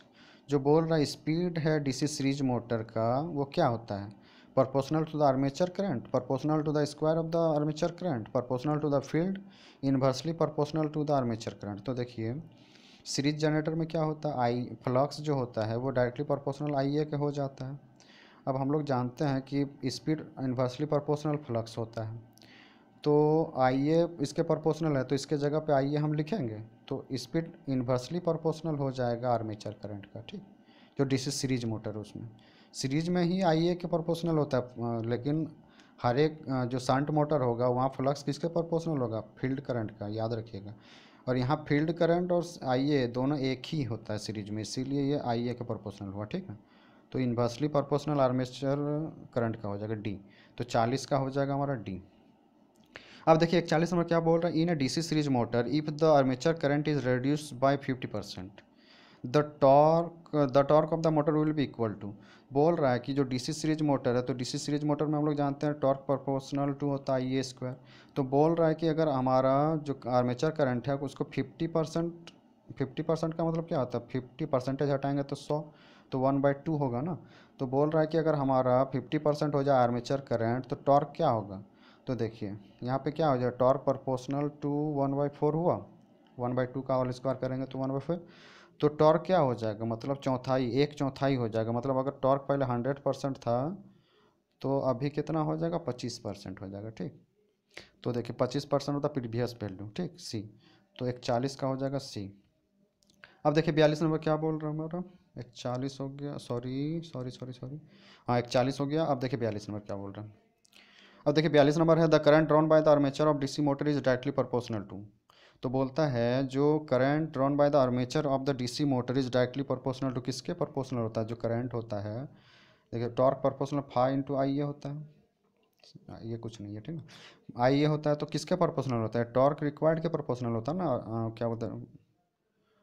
जो बोल रहा है स्पीड है डीसी सीरीज मोटर का, वो क्या होता है, proportional to the armature current, proportional to the square of the armature current, proportional to the field, inversely proportional to the armature current. तो देखिए सीरीज जनरेटर में क्या होता है, आई फ्लक्स जो होता है वो डायरेक्टली प्रोपोर्शनल आई ए के हो जाता है। अब हम लोग जानते हैं कि स्पीड इन्वर्सली प्रोपोर्शनल फ्लक्स होता है, तो आई ए इसके प्रोपोर्शनल है तो इसके जगह पे आई ए हम लिखेंगे, तो स्पीड इन्वर्सली प्रोपोर्शनल हो जाएगा आर्मेचर करंट का, ठीक। जो डीसी सीरीज मोटर है उसमें सीरीज में ही आई ए के प्रोपोर्शनल होता है, लेकिन हर एक जो शंट मोटर होगा वहाँ फ्लक्स किसके प्रोपोर्शनल होगा, फील्ड करंट का, याद रखिएगा। और यहाँ फील्ड करंट और आई ए दोनों एक ही होता है सीरीज में, इसीलिए ये आई ए के प्रोपोर्शनल हुआ, ठीक है। तो इन्वर्सली प्रोपोर्शनल आर्मेचर करंट का हो जाएगा डी, तो 40 का हो जाएगा हमारा डी। अब देखिए 41 नंबर क्या बोल रहा है, in a DC series motor if the armature current is reduce by 50% the torque of the motor will be equal to. बोल रहा है कि जो डीसी सीरीज मोटर है, तो डीसी सीरीज मोटर में हम लोग जानते हैं टॉर्क प्रोपोर्शनल टू होता है आई ए स्क्वायर। तो बोल रहा है कि अगर हमारा जो आर्मेचर करंट है उसको 50%, 50% का मतलब क्या होता है, 50% हटाएंगे तो 100, तो 1/2 होगा ना। तो बोल रहा है कि अगर हमारा 50% हो जाए आर्मेचर करंट तो टॉर्क क्या होगा, तो देखिए यहाँ पे क्या हो जाए, टॉर्क प्रोपोर्शनल टू 1/4 हुआ, 1/2 का होल स्क्वायर करेंगे तो 1/4, तो टॉर्क क्या हो जाएगा, मतलब चौथाई, एक चौथाई हो जाएगा। मतलब अगर टॉर्क पहले 100% था तो अभी कितना हो जाएगा, 25% हो जाएगा, ठीक। तो देखिए 25% होता प्रीवियस वैल्यू, ठीक, सी। तो 41 का हो जाएगा सी। अब देखिए 42 नंबर क्या बोल रहा है हमारा, 41 हो गया, सॉरी सॉरी सॉरी सॉरी, हाँ 41 हो गया। अब देखिए 42 नंबर क्या बोल रहा है। अब देखिए 42 नंबर है, the current drawn by the armature of DC motor is directly proportional to. तो बोलता है जो current drawn by the armature of the DC motor is directly proportional to, किसके प्रोपोर्शनल होता है, जो करंट होता है। देखिए torque proportional phi into I A होता है, ये कुछ नहीं है, ठीक है। आई ए होता है तो किसके प्रोपोर्शनल होता है, टॉर्क रिक्वायर्ड के प्रोपोर्शनल होता है ना, क्या बोलते हैं,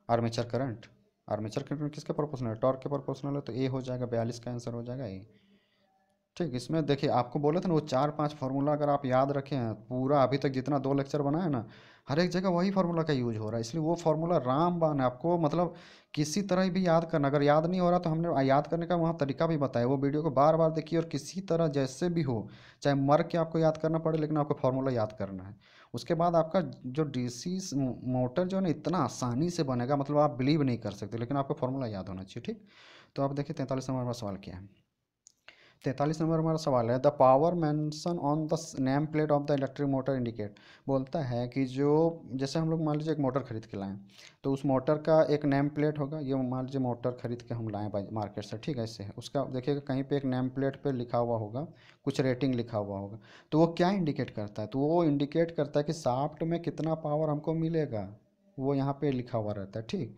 आर्मेचर करंट। आर्मेचर करंट किसके प्रोपोर्शनल है, टॉर्क के प्रोपोर्शनल है, तो ए हो जाएगा, 42 का आंसर हो जाएगा ए, ठीक। इसमें देखिए आपको बोले थे ना वो 4-5 फार्मूला अगर आप याद रखें हैं पूरा, अभी तक जितना 2 लेक्चर बना है ना, हर एक जगह वही फार्मूला का यूज हो रहा है, इसलिए वो फार्मूला रामबाण है। आपको मतलब किसी तरह भी याद करना, अगर याद नहीं हो रहा तो हमने याद करने का वहाँ तरीका भी बताया, वो वीडियो को बार बार देखिए और किसी तरह जैसे भी हो, चाहे मर के आपको याद करना पड़े, लेकिन आपको फार्मूला याद करना है। उसके बाद आपका जो डीसी मोटर जो है ना इतना आसानी से बनेगा, मतलब आप बिलीव नहीं कर सकते, लेकिन आपको फार्मूला याद होना चाहिए, ठीक। तो आप देखिए 43 नंबर का सवाल क्या है। 43 नंबर हमारा सवाल है, the power mention on the name plate of the electric motor indicate. बोलता है कि जो, जैसे हम लोग मान लीजिए एक मोटर खरीद के लाएं, तो उस मोटर का एक नेम प्लेट होगा, ये मान लीजिए मोटर खरीद के हम लाएं मार्केट से, ठीक है, इससे उसका देखिएगा कहीं पे एक नेम प्लेट पे लिखा हुआ होगा, कुछ रेटिंग लिखा हुआ होगा, तो वो क्या इंडिकेट करता है, तो वो इंडिकेट करता है कि शाफ्ट में कितना पावर हमको मिलेगा, वो यहाँ पे लिखा हुआ रहता है, ठीक।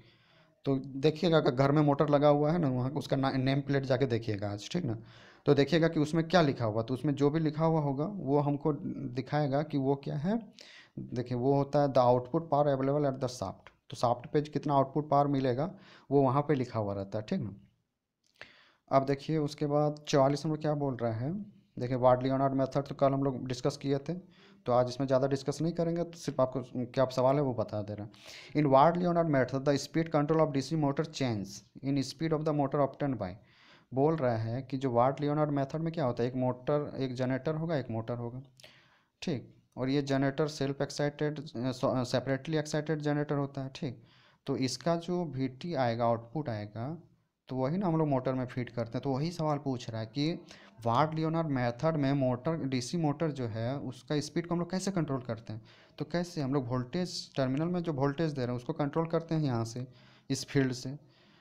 तो देखिएगा अगर घर में मोटर लगा हुआ है ना, वहाँ उसका नेम प्लेट जाके देखिएगा आज, ठीक ना। तो देखिएगा कि उसमें क्या लिखा हुआ, तो उसमें जो भी लिखा हुआ होगा वो हमको दिखाएगा कि वो क्या है। देखिए वो होता है the output power available at the shaft, तो शाफ्ट पे कितना आउटपुट पावर मिलेगा वो वहाँ पे लिखा हुआ रहता है, ठीक ना। अब देखिए उसके बाद 44 नंबर क्या बोल रहा है, देखिए वार्ड लियोनार्ड मेथड तो कल हम लोग डिस्कस किए थे, तो आज इसमें ज़्यादा डिस्कस नहीं करेंगे, तो सिर्फ आपको क्या सवाल है वो बता दे रहा है। In Ward Leonard method the speed control of DC motor change in speed of the motor obtain by. बोल रहा है कि जो वार्ड लियोनार्ड मेथड में क्या होता है, एक मोटर, एक जनरेटर होगा, एक मोटर होगा, ठीक। और ये generator self excited, separately excited generator होता है, ठीक। तो इसका जो वीटी आएगा, आउटपुट आएगा, तो वही ना हम लोग मोटर में फीड करते हैं, तो वही सवाल पूछ रहा है कि वार्ड लियोनार्ड मेथड में मोटर, डीसी मोटर जो है उसका स्पीड को हम लोग कैसे कंट्रोल करते हैं। तो कैसे हम लोग वोल्टेज, टर्मिनल में जो वोल्टेज दे रहे हैं उसको कंट्रोल करते हैं यहाँ से, इस फील्ड से,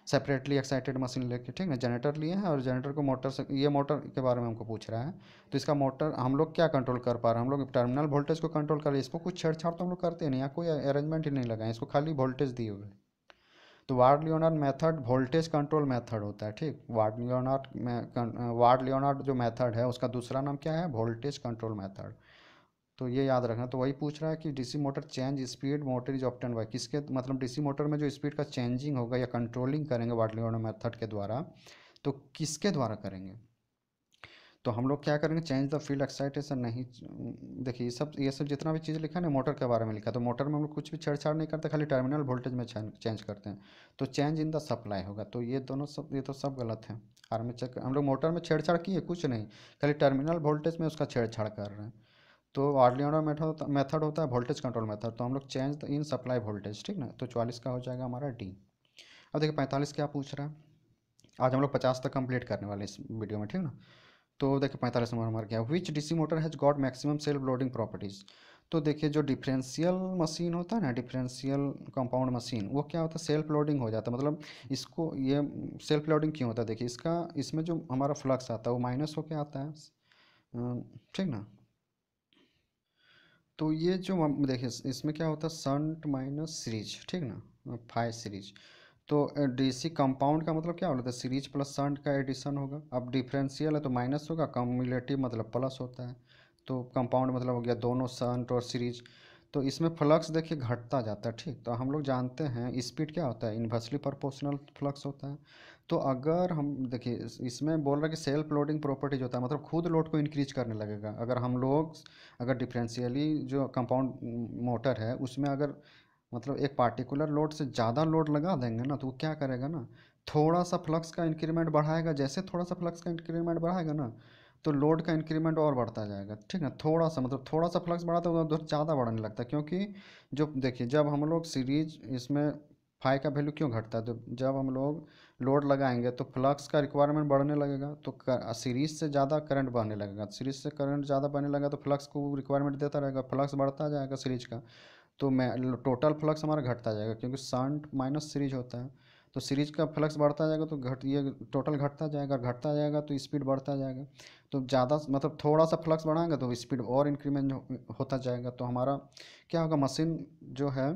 सेपरेटली एक्साइटेड मशीन लेके, ठीक है, जनरेटर लिए हैं और जनरेटर को मोटर से, ये मोटर के बारे में हमको पूछ रहा है। तो इसका मोटर हम लोग क्या कंट्रोल कर पा रहे हैं, हम लोग टर्मिनल वोल्टेज को कंट्रोल कर रहे हैं, इसको कुछ छेड़छाड़ तो हम लोग करते नहीं, यहाँ कोई अरेंजमेंट ही नहीं लगाए, इसको खाली वोल्टेज दिए हुए। तो ward Leonard method voltage control method होता है, ठीक। वार्ड लियोनार्ड जो मेथड है उसका दूसरा नाम क्या है, वोल्टेज कंट्रोल मेथड। तो ये याद रखना। तो वही पूछ रहा है कि DC motor change speed motor is obtain bye, किसके, मतलब डीसी मोटर में जो स्पीड का चेंजिंग होगा या कंट्रोलिंग करेंगे वार्ड लियोनार्ड मेथड के द्वारा, तो किसके द्वारा करेंगे। तो हम लोग क्या करेंगे, चेंज द फील्ड एक्साइटेशन नहीं। देखिए ये सब जितना भी चीज़ लिखा है ना मोटर के बारे में लिखा है, तो मोटर में हम लोग कुछ भी छेड़छाड़ नहीं करते, खाली टर्मिनल वोल्टेज में चेंज करते हैं। तो चेंज इन द सप्लाई होगा, तो ये दोनों सब, ये तो सब गलत है। आर्मेचर हम लोग मोटर में छेड़छाड़ किए कुछ नहीं, खाली टर्मिनल वोल्टेज में उसका छेड़छाड़ कर रहे हैं। तो आर्डिनो मेथड होता है वोल्टेज कंट्रोल मेथड, तो हम लोग चेंज इन सप्लाई वोल्टेज, ठीक ना। तो 44 का हो जाएगा हमारा डी। अब देखिए 45 क्या पूछ रहा है। आज हम लोग 50 तक कंप्लीट करने वाले इस वीडियो में, ठीक ना। तो देखिए 45 नंबर हमारा क्या, which DC motor has got maximum self loading properties. तो देखिए जो डिफरेंशियल मशीन होता है ना, डिफरेंशियल कंपाउंड मशीन, वो क्या होता है, सेल्फ लोडिंग हो जाता है। मतलब इसको ये सेल्फ लोडिंग क्यों होता है, देखिए इसका, इसमें जो हमारा फ्लक्स आता है वो माइनस होके आता है, ठीक ना। तो ये जो देखिए इसमें क्या होता है, शंट माइनस सीरीज, ठीक ना, फाइव सीरीज। तो डीसी कंपाउंड का मतलब क्या होता है, सीरीज प्लस शंट का एडिशन होगा। अब डिफरेंशियल है तो माइनस होगा, कम्युलेटिव मतलब प्लस होता है। तो कंपाउंड मतलब हो गया दोनों शंट और सीरीज। तो इसमें फ्लक्स देखिए घटता जाता है, ठीक। तो हम लोग जानते हैं स्पीड क्या होता है, इन्वर्सली प्रोपोर्शनल फ्लक्स होता है। तो अगर हम देखिए इसमें बोल रहा है कि सेल्फ लोडिंग प्रॉपर्टीज होता है, मतलब खुद लोड को इंक्रीज करने लगेगा। अगर हम लोग अगर डिफरेंशियली जो कंपाउंड मोटर है उसमें अगर मतलब एक पार्टिकुलर लोड से ज़्यादा लोड लगा देंगे ना, तो वो क्या करेगा ना, थोड़ा सा फ्लक्स का इंक्रीमेंट बढ़ाएगा। जैसे थोड़ा सा फ्लक्स का इंक्रीमेंट बढ़ाएगा ना, तो लोड का इंक्रीमेंट और बढ़ता जाएगा, ठीक है। थोड़ा सा मतलब थोड़ा सा फ्लक्स बढ़ाता है उधर ज़्यादा बढ़ने लगता है, क्योंकि जो देखिए जब हम लोग सीरीज इसमें फाई का वैल्यू क्यों घटता है, तो जब हम लोग लोड लगाएंगे तो फ्लक्स का रिक्वायरमेंट बढ़ने लगेगा, तो सीरीज से ज़्यादा करंट बहने लगेगा। सीरीज से करंट ज़्यादा बहने लगेगा तो फ्लक्स को रिक्वायरमेंट देता रहेगा, फ्लक्स बढ़ता जाएगा सीरीज का। तो मैं टोटल फ्लक्स हमारा घटता जाएगा, क्योंकि शंट माइनस सीरीज होता है। तो सीरीज का फ्लक्स बढ़ता जाएगा तो ये टोटल घटता जाएगा, घटता जाएगा तो स्पीड बढ़ता जाएगा। तो ज़्यादा मतलब थोड़ा सा फ्लक्स बढ़ाएंगे तो स्पीड और इंक्रीमेंट होता जाएगा। तो हमारा क्या होगा, मशीन जो है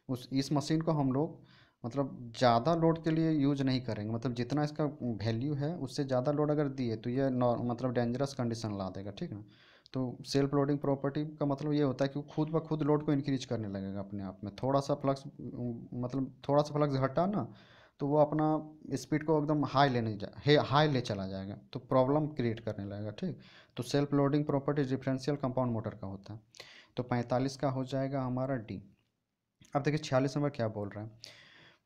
उस इस मशीन को हम लोग मतलब ज़्यादा लोड के लिए यूज नहीं करेंगे। मतलब जितना इसका वैल्यू है उससे ज़्यादा लोड अगर दिए तो ये मतलब डेंजरस कंडीशन ला देगा, ठीक है। तो सेल्फ लोडिंग प्रॉपर्टी का मतलब ये होता है कि वो खुद ब खुद लोड को इंक्रीज करने लगेगा अपने आप में। थोड़ा सा फ्लक्स मतलब थोड़ा सा फ्लक्स घटा ना, तो वो अपना स्पीड को एकदम हाई ले चला जाएगा, तो प्रॉब्लम क्रिएट करने लगेगा, ठीक। तो self loading property differential compound motor का होता है। तो 45 का हो जाएगा हमारा डी। अब देखिए 46 नंबर क्या बोल रहा है,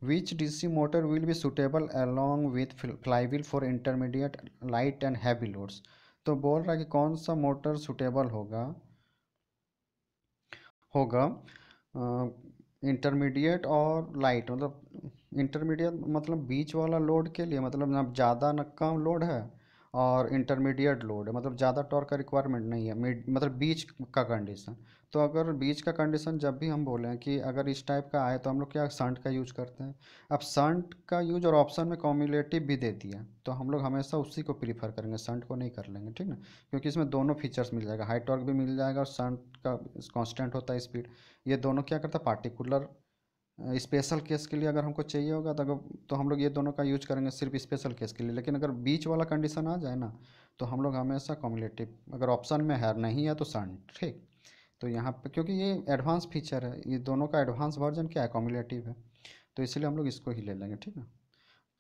which DC motor will be suitable along with flywheel for intermediate light and heavy loads. तो बोल रहा है कि कौन सा मोटर सुटेबल होगा होगा इंटरमीडिएट और लाइट, मतलब इंटरमीडिएट मतलब बीच वाला लोड के लिए, मतलब ना ज़्यादा ना कम लोड है, और इंटरमीडिएट लोड है मतलब ज़्यादा टॉर्क का रिक्वायरमेंट नहीं है, मिड मतलब बीच का कंडीशन। तो अगर बीच का कंडीशन जब भी हम बोलें कि अगर इस टाइप का आए तो हम लोग क्या शंट का यूज करते हैं। अब शंट का यूज और ऑप्शन में कॉम्युलेटिव भी दे दिया, तो हम लोग हमेशा उसी को प्रीफर करेंगे, शंट को नहीं कर लेंगे, ठीक ना। क्योंकि इसमें दोनों फीचर्स मिल जाएगा, हाई टॉर्क भी मिल जाएगा और शंट का कांस्टेंट होता है स्पीड। ये दोनों क्या करता है, पार्टिकुलर स्पेशल केस के लिए अगर हमको चाहिए होगा तो हम लोग ये दोनों का यूज करेंगे सिर्फ स्पेशल केस के लिए। लेकिन अगर बीच वाला कंडीशन आ जाए ना, तो हम लोग हमेशा कॉम्युलेटिव, अगर ऑप्शन में है नहीं है तो शंट, ठीक। तो यहाँ पे क्योंकि ये एडवांस फीचर है, ये दोनों का एडवांस वर्जन क्या है, कॉम्युलेटिव है, तो इसलिए हम लोग इसको ही ले लेंगे, ठीक है।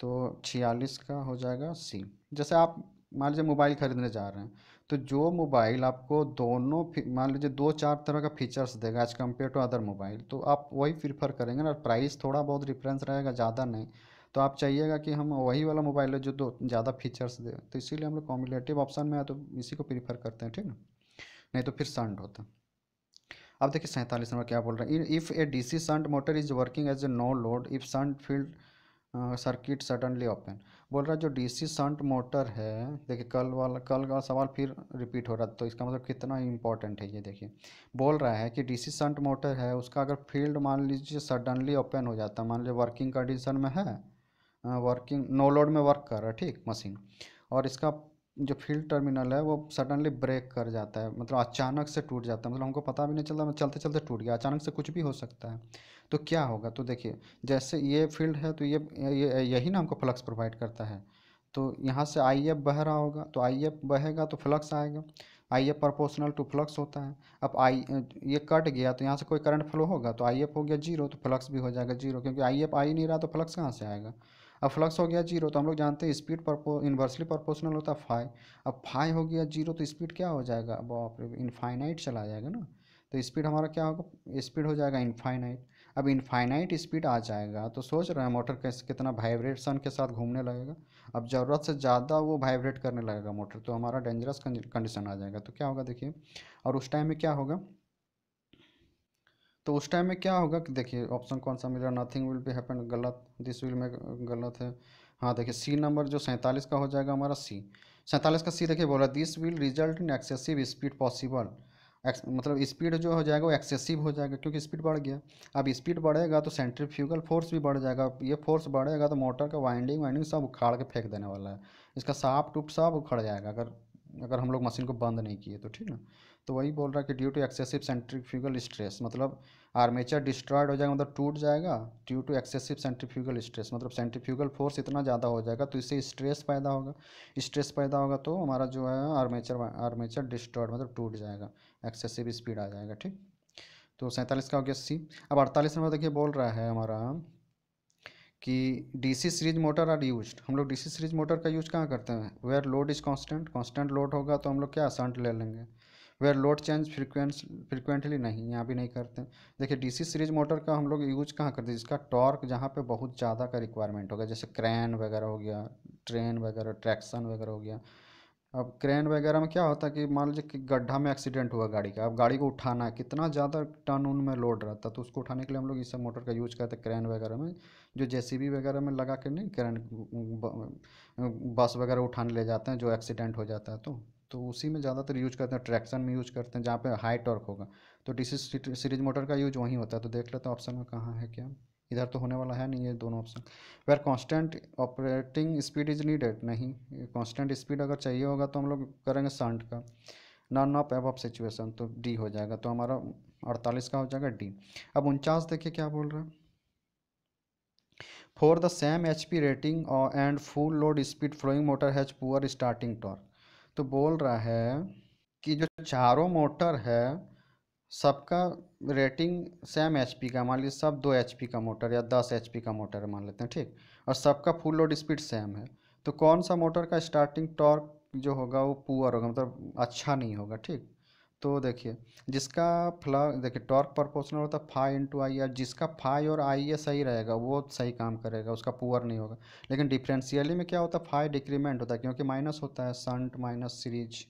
तो 46 का हो जाएगा सी। जैसे आप मान लीजिए मोबाइल खरीदने जा रहे हैं, तो जो मोबाइल आपको दोनों मान लीजिए दो चार तरह का फीचर्स देगा as compare to other mobile, तो आप वही प्रीफर करेंगे ना। प्राइस थोड़ा बहुत डिफरेंस रहेगा, ज़्यादा नहीं। तो आप चाहिएगा कि हम वही वाला मोबाइल है जो दो ज़्यादा फीचर्स दे, तो इसीलिए हम लोग कॉम्युलेटिव ऑप्शन में है तो इसी को प्रीफर करते हैं, ठीक है। नहीं तो फिर संट होता। अब देखिए 47 नंबर क्या बोल रहे हैं, if a DC shunt motor is working as a no load if shunt field circuit suddenly open. बोल रहा है जो डीसी शंट मोटर है, देखिए कल का सवाल फिर रिपीट हो रहा है, तो इसका मतलब कितना इंपॉर्टेंट है ये देखिए। बोल रहा है कि डीसी शंट मोटर है उसका अगर फील्ड मान लीजिए सडनली ओपन हो जाता है, मान लीजिए वर्किंग कंडीशन में है, वर्किंग नो लोड में वर्क कर रहा है, ठीक मशीन, और इसका जो फील्ड टर्मिनल है वो सडनली ब्रेक कर जाता है, मतलब अचानक से टूट जाता है, मतलब हमको पता भी नहीं चलता, मतलब चलते चलते टूट गया, अचानक से कुछ भी हो सकता है। तो क्या होगा, तो देखिए जैसे ये फील्ड है तो यही ना हमको फ्लक्स प्रोवाइड करता है। तो यहाँ से आई एफ बह रहा होगा, तो आई एफ बहेगा तो फ्लक्स आएगा, I F proportional to flux होता है। अब ये कट गया तो यहाँ से कोई करंट फ्लो होगा, तो आई एफ हो गया जीरो, तो फ्लक्स भी हो जाएगा जीरो, क्योंकि आई एफ आ ही नहीं रहा तो फ्लक्स कहाँ से आएगा। अब फ्लक्स हो गया जीरो, तो हम लोग जानते हैं स्पीड इन्वर्सली प्रोपोर्शनल होता है फाई। अब फाई हो गया जीरो तो स्पीड क्या हो जाएगा, बाप रे, इनफाइनाइट चला जाएगा ना। तो स्पीड हमारा क्या होगा, स्पीड हो जाएगा इनफाइनाइट। अब इनफाइनाइट स्पीड आ जाएगा तो सोच रहे हैं मोटर कैसे कितना वाइब्रेशन के साथ घूमने लगेगा। अब ज़रूरत से ज़्यादा वो वाइब्रेट करने लगेगा मोटर, तो हमारा डेंजरस कंडीशन आ जाएगा। तो क्या होगा देखिए, और उस टाइम में क्या होगा, तो उस टाइम में क्या होगा कि देखिए ऑप्शन कौन सा मिल रहा है, नथिंग विल बी हैपन, गलत, दिस विल में गलत है। हाँ देखिए सी नंबर जो 47 का हो जाएगा हमारा सी, 47 का सी देखिए बोला this will result in excessive speed possible. मतलब स्पीड जो हो जाएगा वो एक्सेसिव हो जाएगा क्योंकि स्पीड बढ़ गया। अब स्पीड बढ़ेगा तो सेंट्रीफ्यूगल फोर्स भी बढ़ जाएगा, ये फोर्स बढ़ेगा तो मोटर का वाइंडिंग वाइंडिंग सब उखाड़ के फेंक देने वाला है, इसका साफ टूट सब उखड़ जाएगा अगर अगर हम लोग मशीन को बंद नहीं किए तो, ठीक ना। तो वही बोल रहा है कि due to excessive centrifugal stress, मतलब आर्मेचर डिस्ट्रॉयड हो जाएगा, मतलब टूट जाएगा। Due to excessive centrifugal stress मतलब सेंट्रीफ्यूगल फोर्स इतना ज़्यादा हो जाएगा तो इससे स्ट्रेस पैदा होगा, स्ट्रेस पैदा होगा तो हमारा जो है आर्मेचर डिस्ट्रॉयड मतलब टूट जाएगा, एक्सेसिव स्पीड आ जाएगा, ठीक। तो 47 का हो गया सी। अब 48 नंबर देखिए बोल रहा है हमारा कि DC series motor are used, हम लोग डीसी सीरीज मोटर का यूज कहाँ करते हैं, where load is constant, constant load होगा तो हम लोग क्या शंट ले लेंगे। वेयर लोड चेंज फ्रिक्वेंटली नहीं, यहाँ भी नहीं करते। देखिए डीसी सीरीज मोटर का हम लोग यूज कहाँ करते हैं, जिसका टॉर्क जहाँ पे बहुत ज़्यादा का रिक्वायरमेंट होगा, जैसे क्रेन वगैरह हो गया, ट्रेन वगैरह, ट्रैक्शन वगैरह हो गया। अब क्रेन वगैरह में क्या होता है कि मान लीजिए कि गड्ढा में एक्सीडेंट हुआ गाड़ी का, अब गाड़ी को उठाना है, कितना ज़्यादा टन उन में लोड रहता है, तो उसको उठाने के लिए हम लोग इस सब मोटर का यूज करते हैं क्रेन वगैरह में, जो जेसीबी वगैरह में लगा के नहीं क्रेन बस वगैरह उठाने ले जाते हैं जो एक्सीडेंट हो जाता है, तो उसी में ज़्यादातर यूज करते हैं, ट्रैक्शन में यूज करते हैं जहाँ पे हाई टॉर्क होगा। तो डीसी सीरीज मोटर का यूज वहीं होता है। तो देख लेते हैं ऑप्शन में कहाँ है क्या, इधर तो होने वाला है नहीं ये दोनों option. Where constant operating speed is needed, नहीं, कांस्टेंट स्पीड अगर चाहिए होगा तो हम लोग करेंगे शंट का। नन ऑफ एबव सिचुएशन, तो डी हो जाएगा, तो हमारा 48 का हो जाएगा डी। अब 49 देखिए क्या बोल रहा है, for the same H P rating and full load speed flowing motor has poor starting torque. तो बोल रहा है कि जो चारों मोटर है सबका रेटिंग सेम एचपी का, मान लीजिए सब 2 एचपी का मोटर या 10 एचपी का मोटर मान लेते हैं, ठीक, और सबका फुल लोड स्पीड सेम है, तो कौन सा मोटर का स्टार्टिंग टॉर्क जो होगा वो पुअर होगा, मतलब अच्छा नहीं होगा, ठीक। तो देखिए जिसका देखिए टॉर्क प्रोपोर्शनल होता है फाई इंटू आई, या जिसका फाई और आई ये सही रहेगा वो सही काम करेगा, उसका पुअर नहीं होगा। लेकिन डिफरेंशियली में क्या होता है, फाई डिक्रीमेंट होता है क्योंकि माइनस होता है, संट माइनस सीरीज,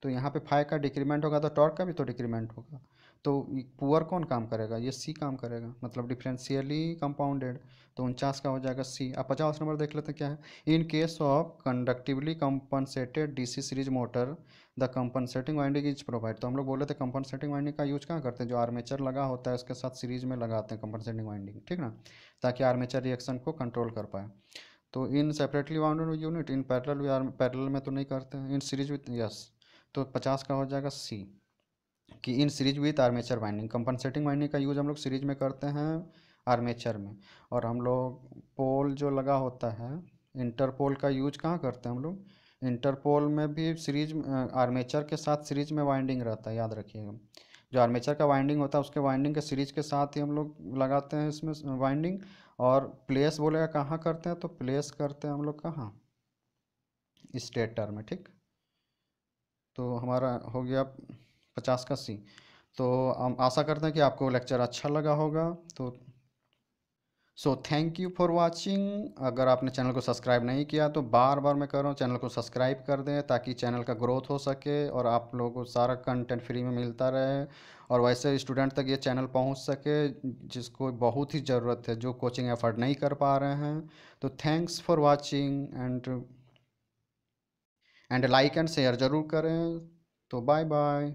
तो यहाँ पे फाइव का डिक्रीमेंट होगा तो टॉर्क का भी तो डिक्रीमेंट होगा। तो पुअर कौन काम करेगा, ये सी काम करेगा, मतलब डिफरेंशियली कंपाउंडेड। तो 49 का हो जाएगा सी। अब 50 नंबर देख लेते हैं क्या है, in case of conductively compensated DC series motor the compensating winding is provide. तो हम लोग बोले थे कंपनसेटिंग वाइंडिंग का यूज कहाँ करते हैं, जो आर्मेचर लगा होता है उसके साथ सीरीज में लगाते हैं कंपनसेटिंग वाइंडिंग, ठीक ना, ताकि आर्मेचर रिएक्शन को कंट्रोल कर पाए। तो in separately wounded unit in parallel, parallel में तो नहीं करते हैं, इन सीरीज विथ, यस। तो 50 का हो जाएगा सी, कि in series with armature winding, compensating winding का यूज हम लोग सीरीज में करते हैं आर्मेचर में। और हम लोग पोल जो लगा होता है इंटरपोल का यूज कहाँ करते हैं हम लोग, इंटरपोल में भी सीरीज आर्मेचर के साथ सीरीज में वाइंडिंग रहता है, याद रखिएगा। जो आर्मेचर का वाइंडिंग होता है उसके वाइंडिंग के सीरीज के साथ ही हम लोग लगाते हैं इसमें वाइंडिंग। और प्लेस बोलेगा कहाँ करते हैं, तो प्लेस करते हैं हम लोग कहाँ, स्टेटर में, ठीक। तो हमारा हो गया 50 का सी। तो हम आशा करते हैं कि आपको लेक्चर अच्छा लगा होगा। तो थैंक यू फॉर वाचिंग। अगर आपने चैनल को सब्सक्राइब नहीं किया तो बार बार मैं कह रहा हूँ चैनल को सब्सक्राइब कर दें ताकि चैनल का ग्रोथ हो सके और आप लोगों को सारा कंटेंट फ्री में मिलता रहे, और वैसे स्टूडेंट तक ये चैनल पहुँच सके जिसको बहुत ही ज़रूरत है, जो कोचिंग एफर्ट नहीं कर पा रहे हैं। तो thanks for watching and like and share ज़रूर करें। तो बाय बाय।